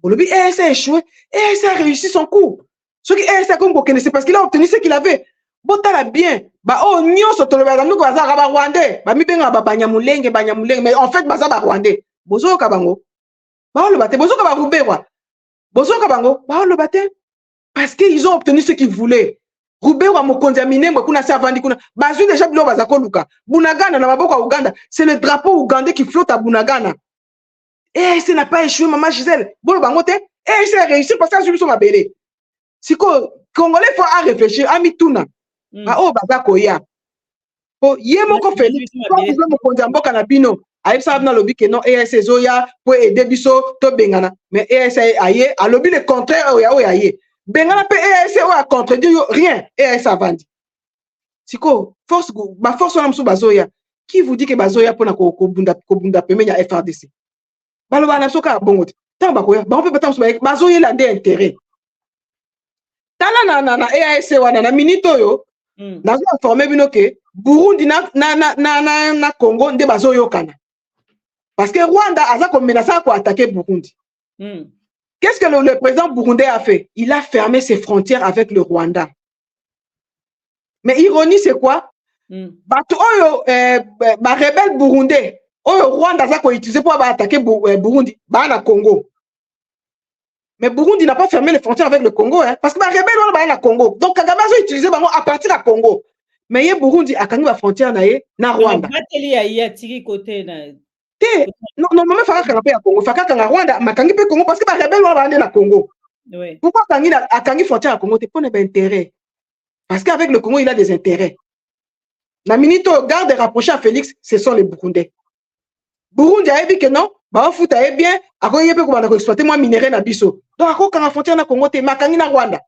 Bolobi EAC a échoué, EAC a réussi son coup. Ce qui est comme c'est parce qu'il a obtenu ce qu'il avait. Botala bien. Ba oh nyonso toloba nous baza ba Rwandais. Ba mi benga ba banyamulenge mais en fait baza ba Rwandais. Bozo ka bango. Ba lo bate bozo ka ba Ruberwa. Bozo ka bango. Ba lo bate parce qu'ils ont obtenu ce qu'ils voulaient. Ruberwa mo condamné mo kuna sa vandi kuna. Bazu déjà bilo baza ko luka. Bunagana na maboko ya Uganda, c'est le drapeau ougandais qui flotte à Bunagana. Et ça n'a pas échoué maman Gisèle. Bolo bango te. Et c'est réussi parce que je suis ma belle. Si Congolais faut à réfléchir à mituna. Ah oh baza koya. Po yemoko Félix, quand vous me condamnez kanabino, aïe ça na lobby que non EAC zoya pour aider biso to bengana. Mais EAC aïe, a lobby le contraire oya aïe. Bengana pe EAC oya contredire rien, EAC avandi. Siko force ba force na mso bazoya. Qui vous dit que bazoya pona ko bunda peme ya FRDC? Baloba na soka bongote. Tant bakoya, ba on peut pas bazoya la des intérêt. Tala na EAC wana na minito yo nazo informer bino ke Burundi na Congo nde bazoyo kana parce que Rwanda aza ko menacer ko attaquer Burundi. Qu'est-ce que le président burundais a fait? Il a fermé ses frontières avec le Rwanda. Mais ironie c'est quoi? Bato oyo ba rebelle burundais oyo Rwanda aza ko utiliser pour attaquer Burundi ba na Congo. Mais Burundi n'a pas fermé les frontières avec le Congo, hein, parce que les rebelles ont le Congo. Donc Kagame a utilisé à partir du Congo. Mais il y a Burundi a quand même la frontière na Rwanda. Non, non, mais il faut que le Congo. Il faut que le Rwanda mais quand il peut Congo parce que les rebelles ont le Congo. Pourquoi quand il a quand il frontière à Congo, tu pas d'intérêt? Parce qu'avec le Congo, il a des intérêts. La minute garde rapproché à Félix, ce sont les Burundais. Burundi a dit que non, bah fout a bien, à quoi il peut comment exploiter moi minerai na biso. Donc à quoi quand la frontière na Congo te makangi na Rwanda.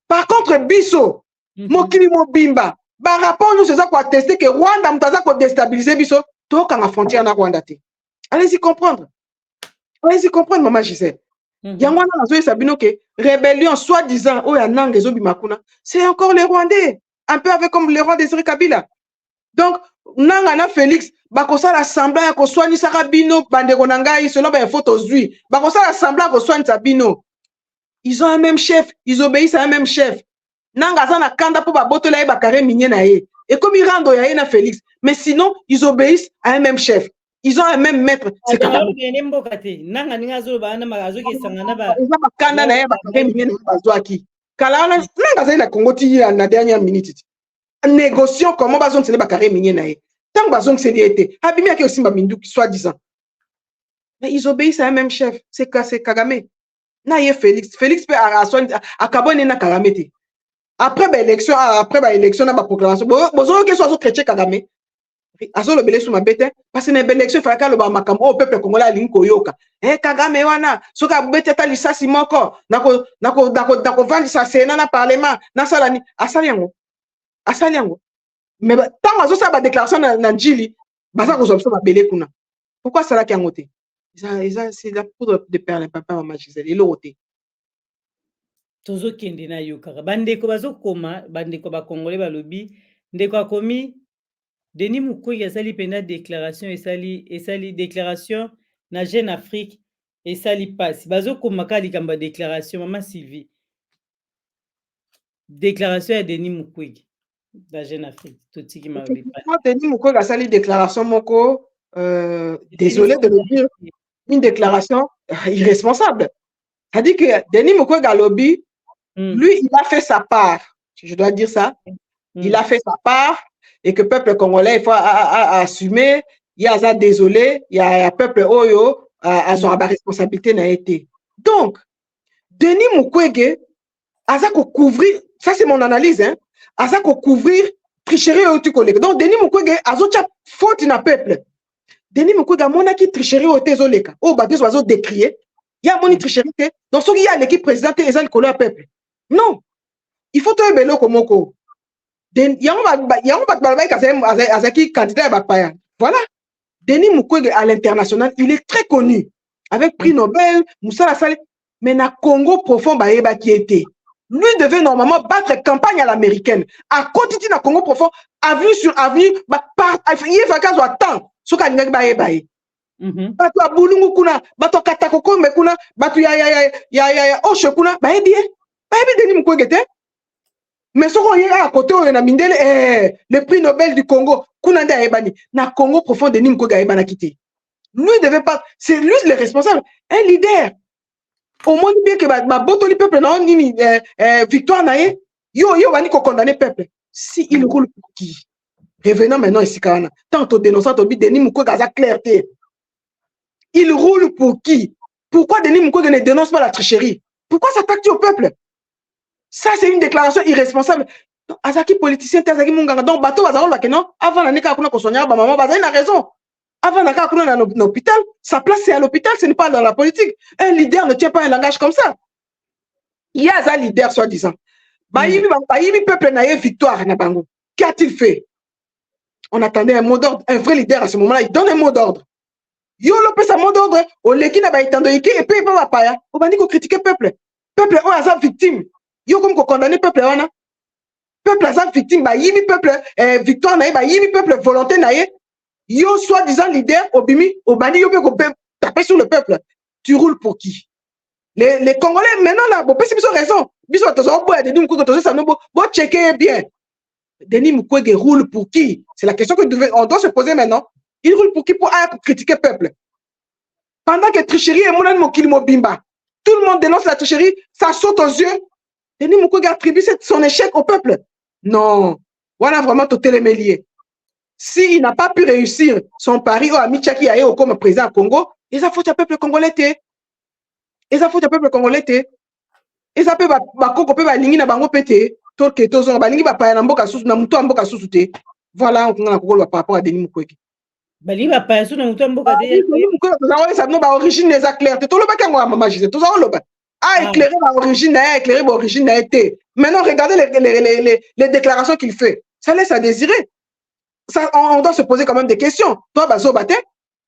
Par contre biso, mokili mobimba, bah rapport nous c'est ça quoi tester que Rwanda mutaza ko déstabiliser biso, to quand la frontière na Rwanda te. Allez-y comprendre. Allez-y comprendre maman Gisèle. Yango na zo sabino que rébellion soi-disant o ya nange zo bimakuna, c'est encore les Rwandais, un peu avec comme les rois de Sri Kabila. Donc nanga na Félix bakosa l'assemblée ko soigner Sarabino bandeko nangai selon ba photos lui bakosa l'assemblée ko soigner Sabino. Ils ont un même chef, ils obéissent à un même chef. Nanga za na kanda po ba botola e ba carré minier na ye. Et comme ils rendent ya na Félix, mais sinon ils obéissent à un même chef. Ils ont un même maître. C'est Kagame. Nanga ninga zo ba na magazo ke sangana ba. Ils ba kanda na ye ba carré minier na bazwaki. Kala na nanga za na Congo ti na dernière minute. Négocions comment bazon c'est ba carré minier na ye. Tant que bazon c'est été. Abimi a aussi mindu qui soit disant. Mais ils obéissent à un même chef. C'est Kagame. Na ye Félix. Félix peut à Kabone na Kagame. Après l'élection, na ba proclamation. Bozo que soit chrétien Kagame. Azo le belé sous ma bête parce que na élection il fallait que le ba makambo au peuple congolais linko yoka. Kagame wana soka bête ta lisasi moko nako vandi sa sénat na parlement na salani asaliango. Asaliango. Mais tant que ça va déclaration na Njili, baza ko zopso ba belé kuna. Pourquoi ça là qui a ngoté? C'est la poudre de perles papa maman Gisèle, il l'oté. tozokende na yo kaka bandeko bazokoma bandeko bakongole balobi ndeko akomi Denis Mukwege asali pena déclaration esali déclaration na Jeune Afrique esali pasi bazokoma ka likambo déclaration mama Sylvie déclaration ya Denis Mukwege na Jeune Afrique totiki mabe Denis Mukwege asali déclaration moko désolé de le dire une déclaration irresponsable. C'est-à-dire que Denis Mukwege à lobby, lui, il a fait sa part. Je dois dire ça. Il a fait sa part et que le peuple congolais, il faut assumer. Il y a ça désolé, il y a un peuple Oyo à son responsabilité n'a été. Donc, Denis Mukwege, à ça qu'on couvrir, ça c'est mon analyse, hein, à ça qu'on couvrir tricherie au collègue. Donc, Denis Mukwege, à ça faute dans le peuple. Denis Mukwege, mon qui tricherie au tezoleka, au bateau oiseau décrié, il y a mon tricherie, donc ce qui y a l'équipe présidente et le peuple. Non, il faut te bélo comme moko. Il y a un candidat à Bapaya. Voilà. Denis Mukwege à l'international, il est très connu. Avec prix Nobel, Moussa Lassale, mais na Congo profond, Baeba qui était. Lui devait normalement battre campagne à l'américaine. À côté de Congo profond, avenue sur avenue, il y a vacances à temps. Ce qu'on a Baeba. Batu abulungu kuna, batu katakoko me kuna, batu ya oshe kuna, Baebi Denis Mukwege te. Mais ce qu'on y a à côté, on a mindele le prix Nobel du Congo. Kunanda Ebani, na Congo profond Denis Mukwege Ebana quitté. Lui devait pas, c'est lui le responsable, un leader. Au moins bien que ma botoli peuple na nini victoire nae, yo bani ko condamner peuple. Si il roule pour qui? Revenons maintenant ici kana. Tant au dénonçant au Denis Mukwege a clarté. Il roule pour qui? Pourquoi Denis Mukwege ne dénonce pas la tricherie? Pourquoi s'attaque-t-il au peuple? Ça, c'est une déclaration irresponsable. Azaki politicien, Azaki Munganga. Donc, bateau, non, avant l'année qu'on a soigné, maman, il a raison. Avant l'année qu'on a un hôpital, sa place c'est à l'hôpital, ce n'est pas dans la politique. Un leader ne tient pas un langage comme ça. Il y a un leader, soi-disant. Baïmi peuple n'a eu victoire, Nabango. Qu'a-t-il fait? On attendait un mot d'ordre. Un vrai leader à ce moment-là, il donne un mot d'ordre. Yo lopé sa mot d'ordre, au leki n'a pas été et puis il va pas. On va dire qu'on critique le peuple. Peuple, on a sa victime. Yo comme qu'on condamne peuple wana peuple azan victime ba yimi peuple victoire nae ba yimi peuple volonté nae yo soi-disant leader obimi obani yo pe taper sur le peuple. Tu roules pour qui? Les Congolais maintenant là bon ils ont raison biso tozo boya Denis Mukwege tozo ça no bo checker bien. Denis Mukwege roule pour qui? C'est la question on doit se poser maintenant. Il roule pour qui? Pour critiquer peuple. Pendant que tricherie et mon mokili mobimba tout le monde dénonce la tricherie, ça saute aux yeux. Denis Mukwege attribue son échec au peuple. Non. Voilà vraiment tout les lié. S'il n'a pas pu réussir son pari au Amichaki Ayo comme président Congo, ils ont foutu le peuple congolais. Ils ont foutu le peuple congolais. Ils ont fait Congo pe ba lingi na bango pété. Torke tozo ba lingi ba pa na mboka susu na muto mboka susu te. Voilà on a Congo par rapport à Denis Mukwege. Ba lingi ba pa susu na muto mboka te. Denis Mukwege tozo ça no ba origine les clairs. Tout le baka ngwa mama Gisèle. Tozo loba. A éclairé l'origine, a éclairé l'origine a été. Maintenant, regardez les déclarations qu'il fait. Ça laisse à désirer. Ça, on doit se poser quand même des questions. Toi, Bazo Bate,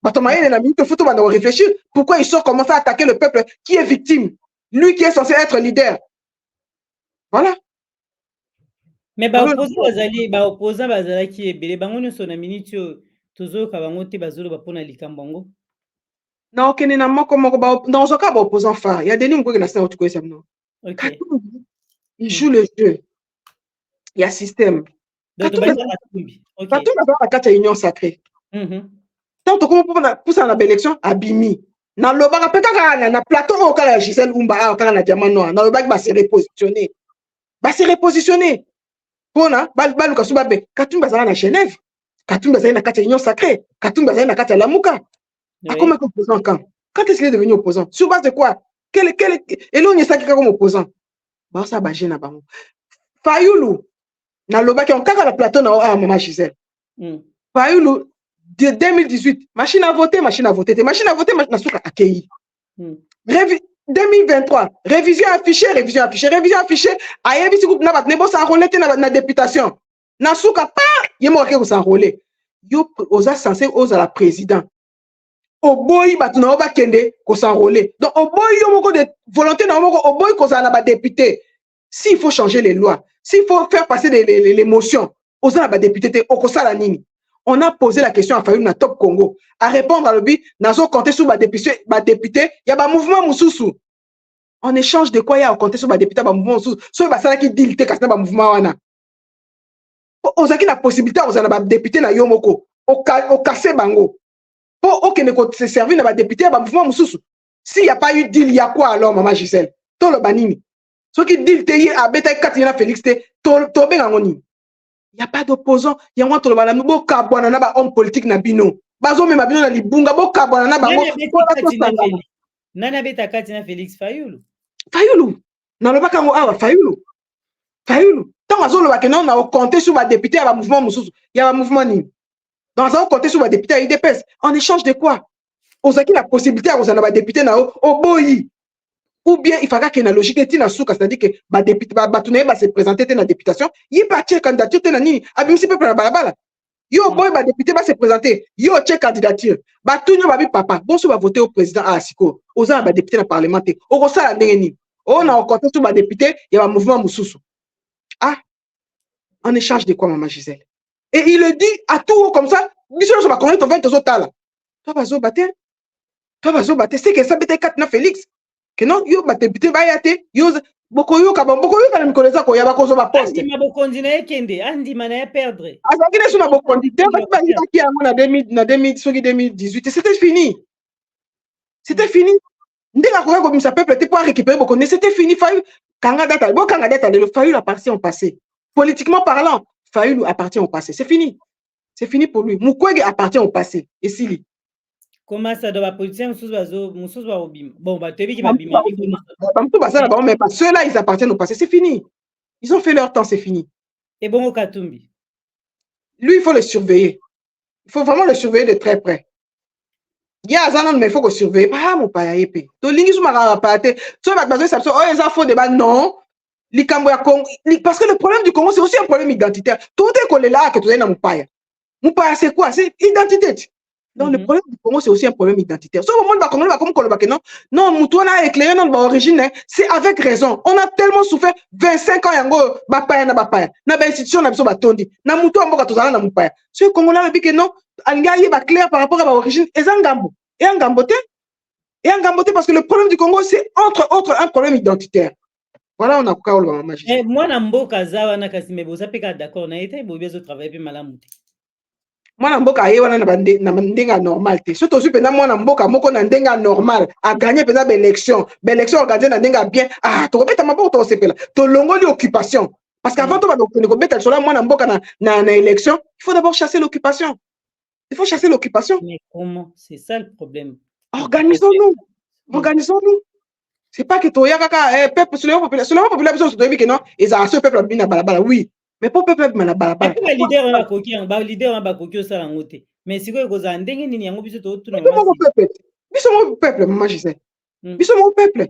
il faut réfléchir. Pourquoi ils sont commencés à attaquer le peuple qui est victime? Lui qui est censé être leader. Voilà. Mais opposant bazali qui est belé bango ne sona minute tozo ka bango te bazolo ba pona likambongo. Non, dans ce cas, opposant phare. Il y a des lignes qui sont il joue le jeu. Il y a système. Quand on a la union sacrée. Tant qu'on pousse à la belle élection, à Bimi. Dans le bar, na plateau, au cas Gisèle Oumba, au cas de Diamant Noir. Dans le bar, va se repositionner. Va se repositionner. Pona, Baluka Soubabe. Katum Bazana à Genève. Katum Bazana à union sacrée. Katum Bazana à Lamouka. À comment opposant quand est-ce qu'il est devenu opposant? Sur base de quoi? Et là, on est ça qui est comme opposant. Bah, ça va gêner. Fayoulou, dans le bac, on a la plateau à Maman Gisèle. Fayoulou, de 2018, machine à voter, machine à voter, machine à voter, machine à souka accueilli. 2023, révision affichée, révision affichée, révision affichée. Ayebi si groupe n'a pas nebo s'enrôler dans la députation. Nasuka pas, il est mort que vous s'enrôler. Yo, osa censé osa la président. au boy bato na ba kende ko s'enrôler. Donc au boy yo moko de volonté na moko au boy ko za na ba député. S'il faut changer les lois, s'il faut faire passer l'émotion, aux gens ba député au kosala nini. On a posé la question à Fayulu na Top Congo à répondre à l'objet nazo compter sur ba député, il y a ba mouvement mususu. En échange de quoi il y a compter sur ba député ba mouvement mususu. So ba sala ki deal te kasna ba mouvement wana. Ozaki la possibilité aux ba député na yo moko au casser bango. Pour aucun se servir na ba député ba mouvement mususu. S'il n'y a pas eu deal, il y a quoi alors maman Gisèle? To le banini. Ce qui deal te y a beta Katina Félix te to bengangoni. Il n'y a pas d'opposant. Il y a un autre banana. Bo kabwana na ba homme politique na bino. Bazo me mabino na libunga. Bo kabwana na bango. Nana beta Katina Félix Fayulu. Fayulu. Na le bakango awa Fayulu. Fayulu. Tant azo le bakeno na compter sur ma député à mouvement mususu. Il y a un mouvement ni. Dans un compter sur ma député à UDPS. En échange de quoi? Ozaki la possibilité à ma député na o boyi. Ou bien il faudra qu'il y ait une logique et c'est-à-dire que ma député va se présenter dans la députation, il va tirer candidature dans nini, abimsi peuple na balabala. Yo boy ba député va se présenter, yo tirer candidature. Ba tunyo ba bi papa, bon so va voter au président à Siko, aux ba député na parlementaire. O ko sala ndengeni. On a rencontré sur ma député, il y a un mouvement mususu. Ah, en échange de quoi maman Gisèle? Et il le dit à tout comme ça, biso so ba connaître ton 20 autres là. Toi bazo bater. C'est que ça bete 4 na Félix. Que non, yo ba député ba yate, yo bokoyo ka na mikoleza ko ya ba kozo ba poste. Andi mabokondi na ekende, andi mana ya perdre. Azaki na suna bokondi te ba yaki yango na 2018, c'était fini. C'était fini. Ndeka ko ko bimsa peuple te pour récupérer bokondi, c'était fini. Fayulu kanga data, le Fayulu appartient au passé. Politiquement parlant, Fayulu appartient au passé. C'est fini. C'est fini pour lui. Mukwege appartient au passé. Et Sili. Comment ça doit politicien mususu ba obima. Bon ba tebi ki ba bima. Mais ceux-là ils appartiennent au passé, c'est fini. Ils ont fait leur temps, c'est fini. Et bon Katumbi. Lui il faut le surveiller. Il faut vraiment le surveiller de très près. Il y a Zanon mais il faut que surveiller. Ah mon paya épée. To lingi suma rapate. Tu vas baser ça oh les infos débat non. Likambo ya Congo parce que le problème du Congo c'est aussi un problème identitaire. Tout est collé là que tu es dans mon paya. Mon paya c'est quoi? C'est identité. Donc, le problème du Congo, c'est aussi un problème identitaire. Sauf au monde va comme non, Moutouana a éclairé notre origine, c'est avec raison. On a tellement souffert 25 ans, yango, bapaya na bapaya. Na ba institution na biso batondi. Na Moutou mboka tozala na mupaya. Ce Congolais dit que non, angaye ba clair par rapport à l'origine, et Zangambo. Et en Gambote parce que le problème du Congo, c'est entre autres un problème identitaire. Voilà, on a quoi le magicien. Moi, na mboka zawa na kasimebo, ça peut être d'accord, na été bobezo travailler puis malamuté. Moi mboka ye wana na ndenga normal te surtout aussi pena moi mboka moko na ndenga normal a gagner pena élection organisée na ndenga bien ah to beta maboko to sepela to longoli occupation parce qu'avant to ba ko beta sur là moi mboka na élection il faut d'abord chasser l'occupation. Mais comment? C'est ça le problème. Organisons-nous. C'est pas que to ya kaka peuple sur la population se doit dire que non ils a ce peuple bien na balabala oui. Mais pour peuple na balabala. Les leaders na koki, ba leader na koki osala ngote. Mais siko ko za ndenge nini yango biso to tuna masi. Biso mo peuple maman Gisèle. Biso mo peuple.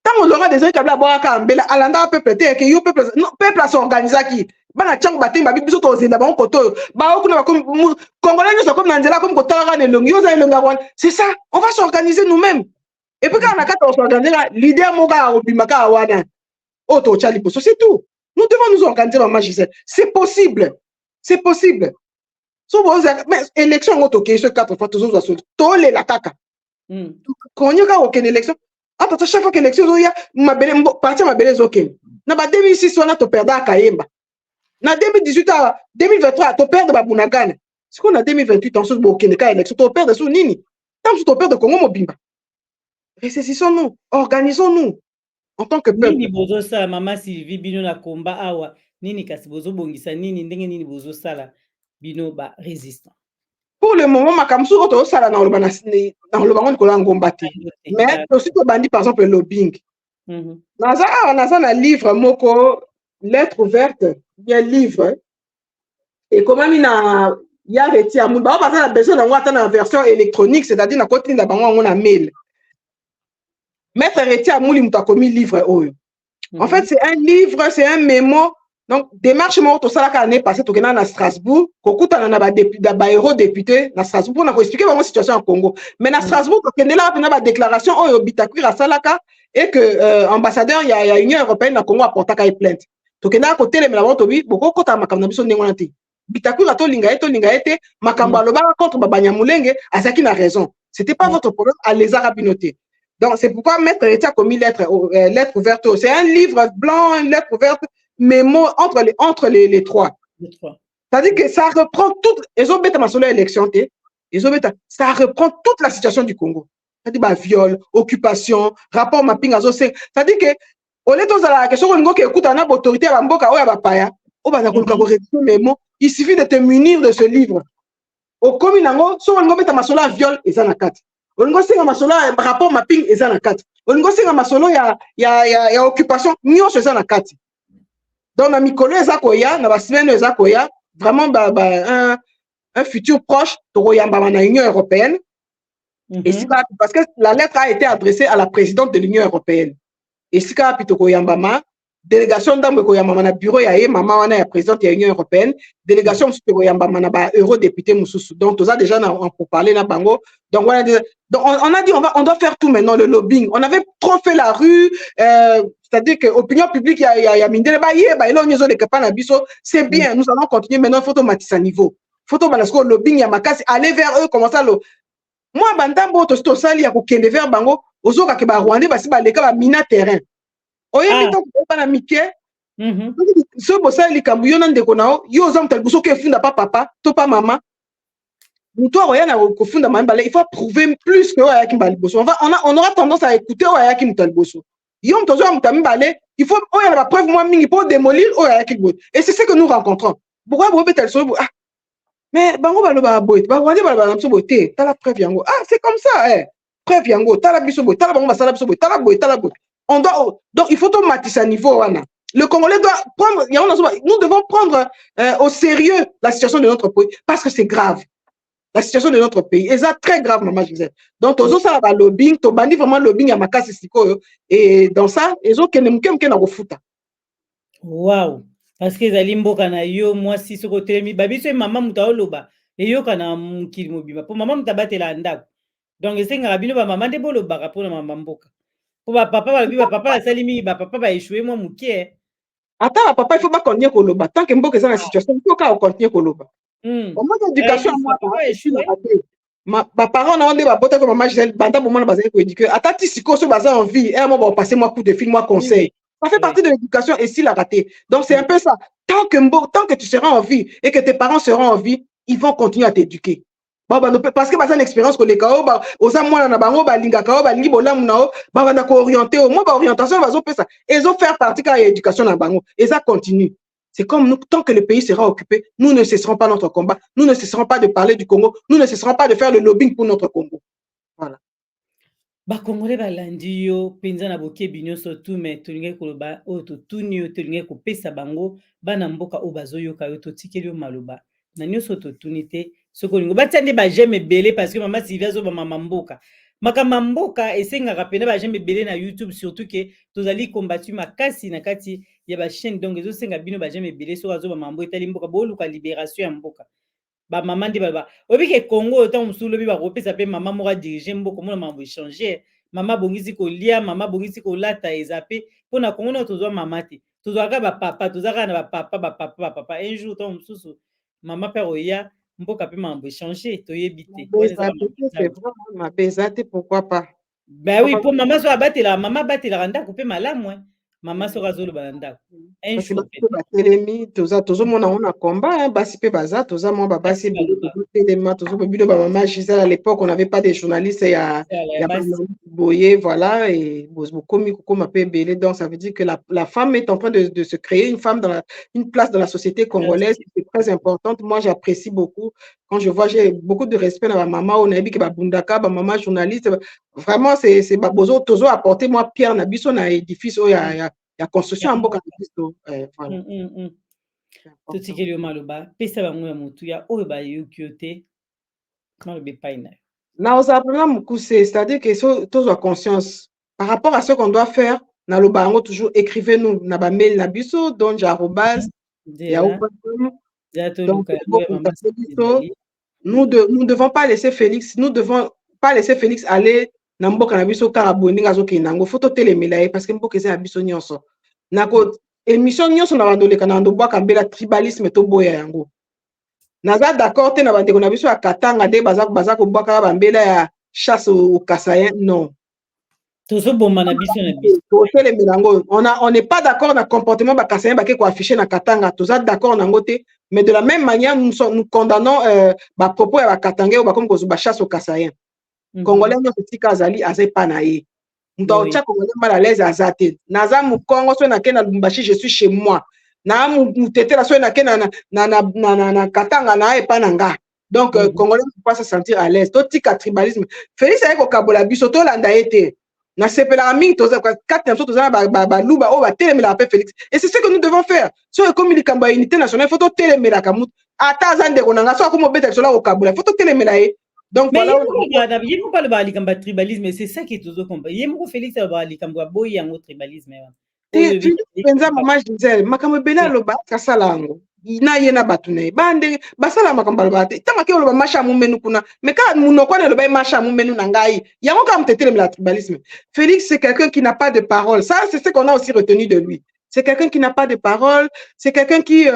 Tant on aura des gens qui boire ka mbela alanda peuple te que yo peuple non peuple s'organiser qui. Bana chango batemba biso to zenda ba koto. Ba okuna ba comme congolais nous comme nanzela comme kotala ne longi yo za longa wan. C'est ça, on va s'organiser nous-mêmes. Et puis quand on a qu'à s'organiser leader moga obimaka wana. Auto chali poso c'est tout. Nous devons nous organiser, maman Gisèle. C'est possible. Mais élection, on a ce 4 fois, tous les tous les l'attaque. Quand il y a aucune élection, attends, chaque fois que l'élection, il y a ma belle partie, ma belle ok. Dans 2006, on a tout perdu à Kayemba. Dans 2018, 2023, tu perds de Babunagane. C'est qu'on a 2028, on se dit, ok, les élections, tu perds de sous Nini. Tant que tu perds de Congo Mobimba. Récessissons-nous, organisons-nous. En tant que peuple. Nini bozo sala mama Sylvie bino na komba awa nini kasi bozo bongisa nini ndenge nini bozo sala bino ba résistant. Pour le moment makamsu oto sala na loba na loba ngoni kola ngomba te. Mais aussi to bandi par exemple le lobbying. Naza na livre moko lettre ouverte, bien livre. Et comment mina ya reti amu ba ba na besoin na ngata na version électronique, c'est-à-dire na côté na bango ngona mail. Maître Reti Amouli m'a commis livre. En fait, c'est un livre, c'est un mémo. Donc, démarche moko tosala ka année passée tokena na Strasbourg, kokutana na ba eurodéputé na Strasbourg pour na ko expliquer vraiment situation en Congo. Mais na Strasbourg tokendela na ba déclaration oyo Bitakwira asalaka et que ambassadeur ya Union européenne na Congo apportaka plainte. Tokenda côté les melabo tobi boko kota makambo na biso ndenge wana te. Bitakwira to linga ete makambo alobaka contre Babanyamulenge asaki na raison. C'était pas votre problème à les arabinoter. Donc c'est pourquoi Maître Etia a commis lettre ouverte. C'est un livre blanc, une lettre ouverte, mais entre les trois. C'est-à-dire que ça reprend toute ça reprend toute la situation du Congo. C'est-à-dire bah, viol, occupation, rapport mapping à Zosé. C'est-à-dire que au lieu de la question qui écoute en autorité à Mboka ou à Bapaya, il suffit de te munir de ce livre. Au communango, si on met un viol et ça n'a quatre. On singa masolo ya rapport mapping eza na kati. On singa masolo ya occupation nyonso eza na kati. Donc na mikolo eza koya na basimeno eza koya vraiment un futur proche tokoyamba na Union européenne. Et parce que la lettre a été adressée à la présidente de l'Union européenne. Et si ka pitoko yamba délégation d'ambe koyamba na bureau ya mama wana ya présidente de l'Union européenne, délégation msuko yamba na ba eurodéputé mususu. Donc toza déjà pour parler na bango. Donc on a dit on doit faire tout maintenant le lobbying. On avait trop fait la rue, c'est-à-dire que opinion publique ya mindele ba elo nyezo de kapana biso, c'est bien, nous allons continuer maintenant faut matisa niveau. Faut banasko lobbying ya makasi aller vers eux comment ça moi bandambo to sali ya ko kende vers bango ozoka ke ba Rwandais basi ba leka ba mina terrain. Oyebi to ko na mike. So bosali likambu yo na ndeko nao, yo ozam talbuso ke funda pa papa, to pa mama. Il faut prouver plus que on aura tendance à écouter il faut la preuve il faut démolir et c'est ce que nous rencontrons. Pourquoi mais c'est comme ça preuve donc il faut tomber à niveau. Le Congolais doit prendre, nous devons prendre au sérieux la situation de notre pays parce que c'est grave. La situation de notre pays est très grave, maman Gisèle. Donc, tous ça va lobbying, tu bandis vraiment lobbying à makasi siko et dans ça, ils ont qu'un na refuta. Wow, parce que les mboka na yo moi si ce côté mi babi c'est maman mutaoloba et yo kana mukili mobiba pour maman mutabatela ndako. Donc c'est ngabino ba maman de bolo ba pour maman mboka. Pour papa ba papa la salimi ba papa ba échouer moi mukie. Attends, papa il faut pas continuer koloba tant que mboka est dans la situation, il faut qu'on continue koloba. Au moins d'éducation ma parents ont dit bota comme maman Gisèle banda pour moi bazé ko éduquer atati siko so baza en vie et moi va passer moi coup de fil moi conseil ça fait partie de l'éducation et s'il a raté donc c'est un peu ça tant que tu seras en vie et que tes parents seront en vie ils vont continuer à t'éduquer parce que baza une expérience que les kao oza mwana na bango balinga kao balingi bolamu nao na ko orienter au moins orientation bazo faire ça ils ont faire partie de l'éducation na bango et ça continue. C'est comme nous, tant que le pays sera occupé, nous ne cesserons pas notre combat, nous ne cesserons pas de parler du Congo, nous ne cesserons pas de faire le lobbying pour notre Congo. Voilà. Congolais balandi yo penza na boke binyo surtout mais tolinge koloba o to tunio tolinge ko pesa bango bana mboka o bazoyoka yo to tikeli yo maloba na nyoso to tunité sokolingo batande ba j'aime belé parce que maman Sylvia zo ba mama mboka makama mboka esengaka pena ba j'aime belé na YouTube surtout que tozali combattu makasi na kati ya ba chaîne donc ezo senga bino ba j'aime belé so azo ba mambo etali mboka boluka libération ya mboka ba maman ndi ba obike Congo autant musulo bi ba kopesa pe maman mora diriger mboka mona mambo changer mama bongisi ko lia mama bongisi ko lata ezape pona Congo na tozwa mama te tozwa ka ba papa tozaka na ba papa un jour ton mususu mama père oya mboka pe mambo changer toyebite c'est vraiment ma bezate pourquoi pas bah oui pour maman so abatela mama batela randa couper malamu maman so razolo balanda un jour batelemi tozo mona on a combat basi pe baza toza mo babasi telema tozo bino ba maman Gisèle à l'époque on n'avait pas des journalistes il y a boyer voilà et bokomi kokoma pe belé donc ça veut dire que la femme est en train de se créer une place dans la société congolaise c'est très importante. Moi j'apprécie beaucoup quand je vois, j'ai beaucoup de respect dans ma maman on a dit que ba bundaka ba maman journaliste vraiment c'est ba bozo tozo apporter moi pierre na biso na édifice o ya construction en mboka na biso voilà totikeli maloba pesa bango ya mutu ya oyo ba yokiote malobe paina na osapela mukuse c'est-à-dire que tozo conscience par rapport à ce qu'on doit faire na lo bango toujours écrivez-nous na ba mail na biso donja@ Donc, nous ne devons pas laisser Félix, aller na mboka na biso kaka boninga azokenda faut totelemela parce que mboka eza ya biso nyonso. Nako émission nyonso na bandoleka na ndobwaka mbela tribalisme to boya yango. Naza d'accord te na bandeko na biso ya Katanga nde baza kobwaka bambela ya chasse au Kasayen, non. On n'est pas d'accord na comportement ba Kasayen ba ke ko afficher na Katanga, toza d'accord na ngote, mais de la même manière nous condamnons ba propos ya ba Katanga ou ba comme ko ba chasse au Kasayen. Congolais no tika azali azepa na ye. Nto tia Congolais mal à l'aise azate. Naza mu Congo so na ke na Lubumbashi, je suis chez moi. Na mu tete la so na ke na Katanga na e pananga. Donc Congolais ne peut pas se sentir à l'aise. To tika tribalisme. Félix ayeko kabola biso to landa ete. Na sepela mingi toza 4e so toza ba luba o ba telemela pe Félix. Et c'est ce que nous devons faire. So comme il kamba unité nationale, faut to telemela kamut. Ata zande konanga so ko beta so la o kabola, faut to telemela e. Donc mais voilà, il faut pas le bali comme tribalisme, c'est ça qui est toujours combat. Il faut Félix le bali comme boy en tribalisme. Félix penza mama Gisèle, makambo bela lo ba kasalango. Ina yena batune. Bande basala makambo lo ba. Tama ke lo ba masha mumenu kuna. Mais quand munoko ne lo ba masha mumenu na ngai, yango ka mtetele le tribalisme. Félix c'est quelqu'un qui n'a pas de parole. Ça c'est ce qu'on a aussi retenu de lui. C'est quelqu'un qui n'a pas de parole, c'est quelqu'un qui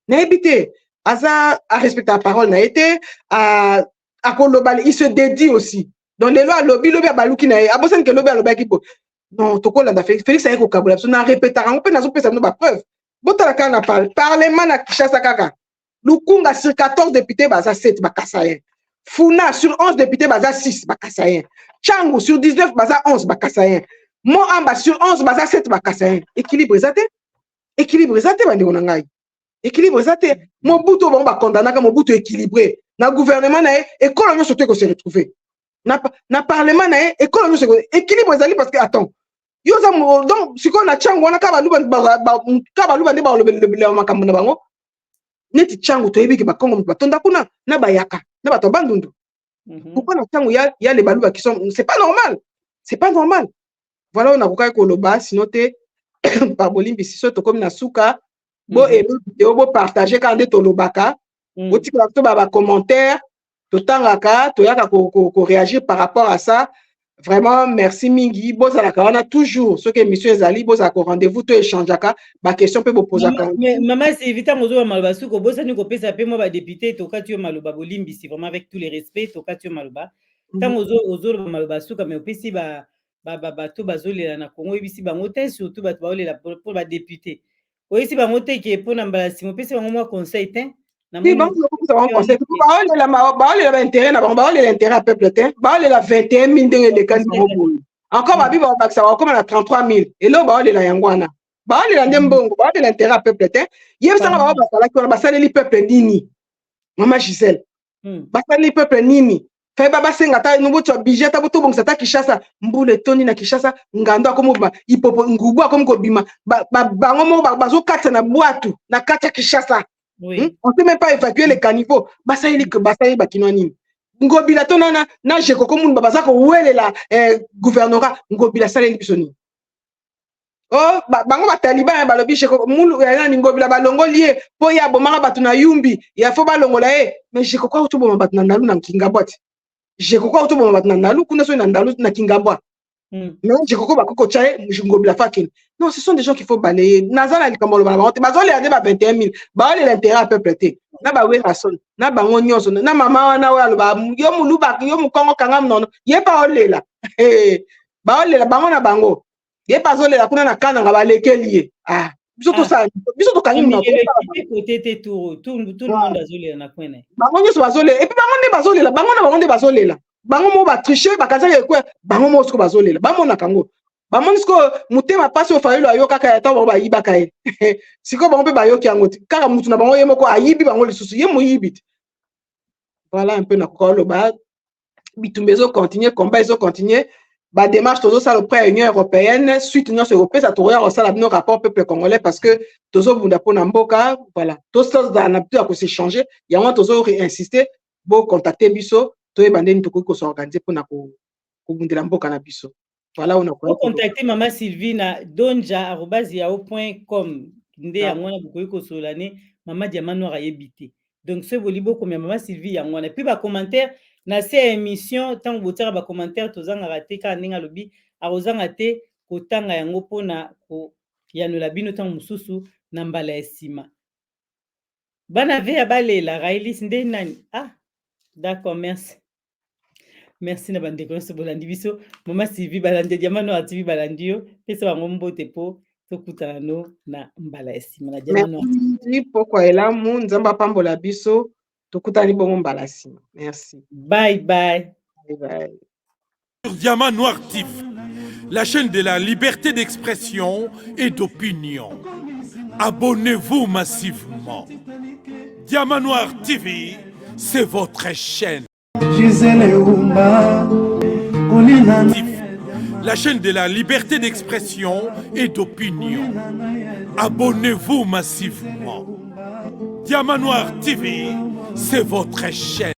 n'a habité Aza a respecté la parole n'a été à Kolobal, il se dédie aussi. Donc les lois lobby a baluki na a bossen que lobby a lobby qui non to kola Félix a ko kabula so na répéter on peut na zo pesa no ba preuve. Botala kana parlement na Kinshasa kaka. Lukunga sur 14 députés baza 7 ba Kasayen. Funa sur 11 députés baza 6 ba Kasayen. Changu sur 19 baza 11 ba Kasayen. Moamba sur 11 baza 7 ba Kasayen. Équilibre zate bandi onangai. Équilibre zate Mobutu ba condamna ka Mobutu équilibré. Na gouvernement na école nyonso te ko se retrouver na parlement na école nyonso équilibre ezali parce que attends yo za donc siko na changu wana ka baluba nde ba lobele makambo na bango neti changu to yebi ke ba Kongo batonda kuna na bayaka na bato bandundu pourquoi na changu ya les baluba qui sont c'est pas normal voilà on a kokai ko loba sinon te par bolimbi siso to comme na suka bo et bo partager quand de to lobaka Oti ko ba commentaire to tangaka to yaka ko réagir par rapport à ça. Vraiment merci mingi bozala ka on a toujours ce que émission ezali bozala ko rendez-vous to échangeaka ba question pe bo posaka. Mais maman c'est éviter mozo maloba suko bozani ko pesa pe mo ba député to ka tu maloba bolimbi si vraiment avec tous les respects to ka tu maloba. Tant ozo maloba suka mais opesi ba to bazolela na Congo ebisi bango te surtout ba baolela pour ba député. Oyisi bango te ke pour na mbala si mo pesi bango mo conseil te. Oui, bon, l'intérêt à peuple, la 21 000 de encore ma bible comme à 33 000 et là la yangwana l'intérêt à peuple peuple nini maman Gisèle peuple nini fait baba sengata nouveau tu budget ta boto bongsa ta Kinshasa mbule toni na Kinshasa ngando comme ba ipopo ngubu comme ko bima bango mo bazo kata na boatu na kata Kinshasa. Oui. On ne peut même pas évacuer les caniveaux. Basaïli bakino nini. Ngobila to na jeko ko mun babaza ko wele la gouvernorat ngobila saleli bisoni. Oh bango ba taliban ba lobi jeko mulu ya ni ngobila balongo lié po ya bomanga batu na yumbi ya fo balongola mais jeko ko to boma batu na ndalu na kingabot. Jeko ko to boma batu na ndalu kuna so na ndalu na kingabwa. Mais jeko ko bakoko chae ngobila fakin. Non, ce sont des gens qu'il faut balayer. Nazala likambo ba ba 21 000. Ba l'intérêt à peuple te. Na ba we rason. Na ba ngonyoso. Na mama na wa ba yo muluba yo mukongo kangam non. Ye pa olela. Ba olela bango na bango. Ye pa zolela kuna na kana ba lekelié. Ah, biso to kangi na côté tout le monde azolela na kwene. Bango nyoso bazolela. Et puis bango nde bazolela. Bango mo ba tricher ba kaza ye kwa bango mo sko bazolela. Bango na kango. Bamonsko mutema pasi ofayelo ayoka ka yata ba yibaka e siko bango pe bayoki angoti kaka mutu na bango yemoko ayibi bango lisusu ye moyibit. Voilà un peu na kokolo ba bitumbezo continuer combat ezo continuer ba démarche tozo ça le près Union européenne suite Union européenne ça toya au sala no rapport peuple congolais parce que tozo bunda pona mboka voilà tous ça na plutôt à se changer ya moi tozo insister bo contacter biso to e bandeni to ko s'organiser pona ko bundela mboka na biso. Voilà, on a contacter Maman Sylvie na donja@yahoo.com. nde yango wana bokoki kosola ne mama Diamant Noir ayebi te. Donc ce boli bokomia mama Sylvie yango wana. Puis bacommentaire na se émission ntango botiaka bacommentaire tozangaka te kaka ndenge alobi akozanga te kotanga yango mpona koyanola bino ntango mosusu na mbala ya nsima. Bana ve ya balela Railis nde nani? Ah, d'accord, merci. Merci na bandeko nyonso bolandi biso. Mama Sylvie balandi Diamant Noir TV balandi yo. Pesa bango mbote po tokutana no na mbala ya nsima na Diamant Noir. Merci pokwa elamu nzambe apambola biso tokutani bongo mbala ya nsima. Merci. Bye bye. Bye bye. Sur Diamant Noir TV, la chaîne de la liberté d'expression et d'opinion. Abonnez-vous massivement. Diamant Noir TV, c'est votre chaîne. Gisèle Oumba, La chaîne de la liberté d'expression et d'opinion. Abonnez-vous massivement. Diamant Noir TV, c'est votre chaîne.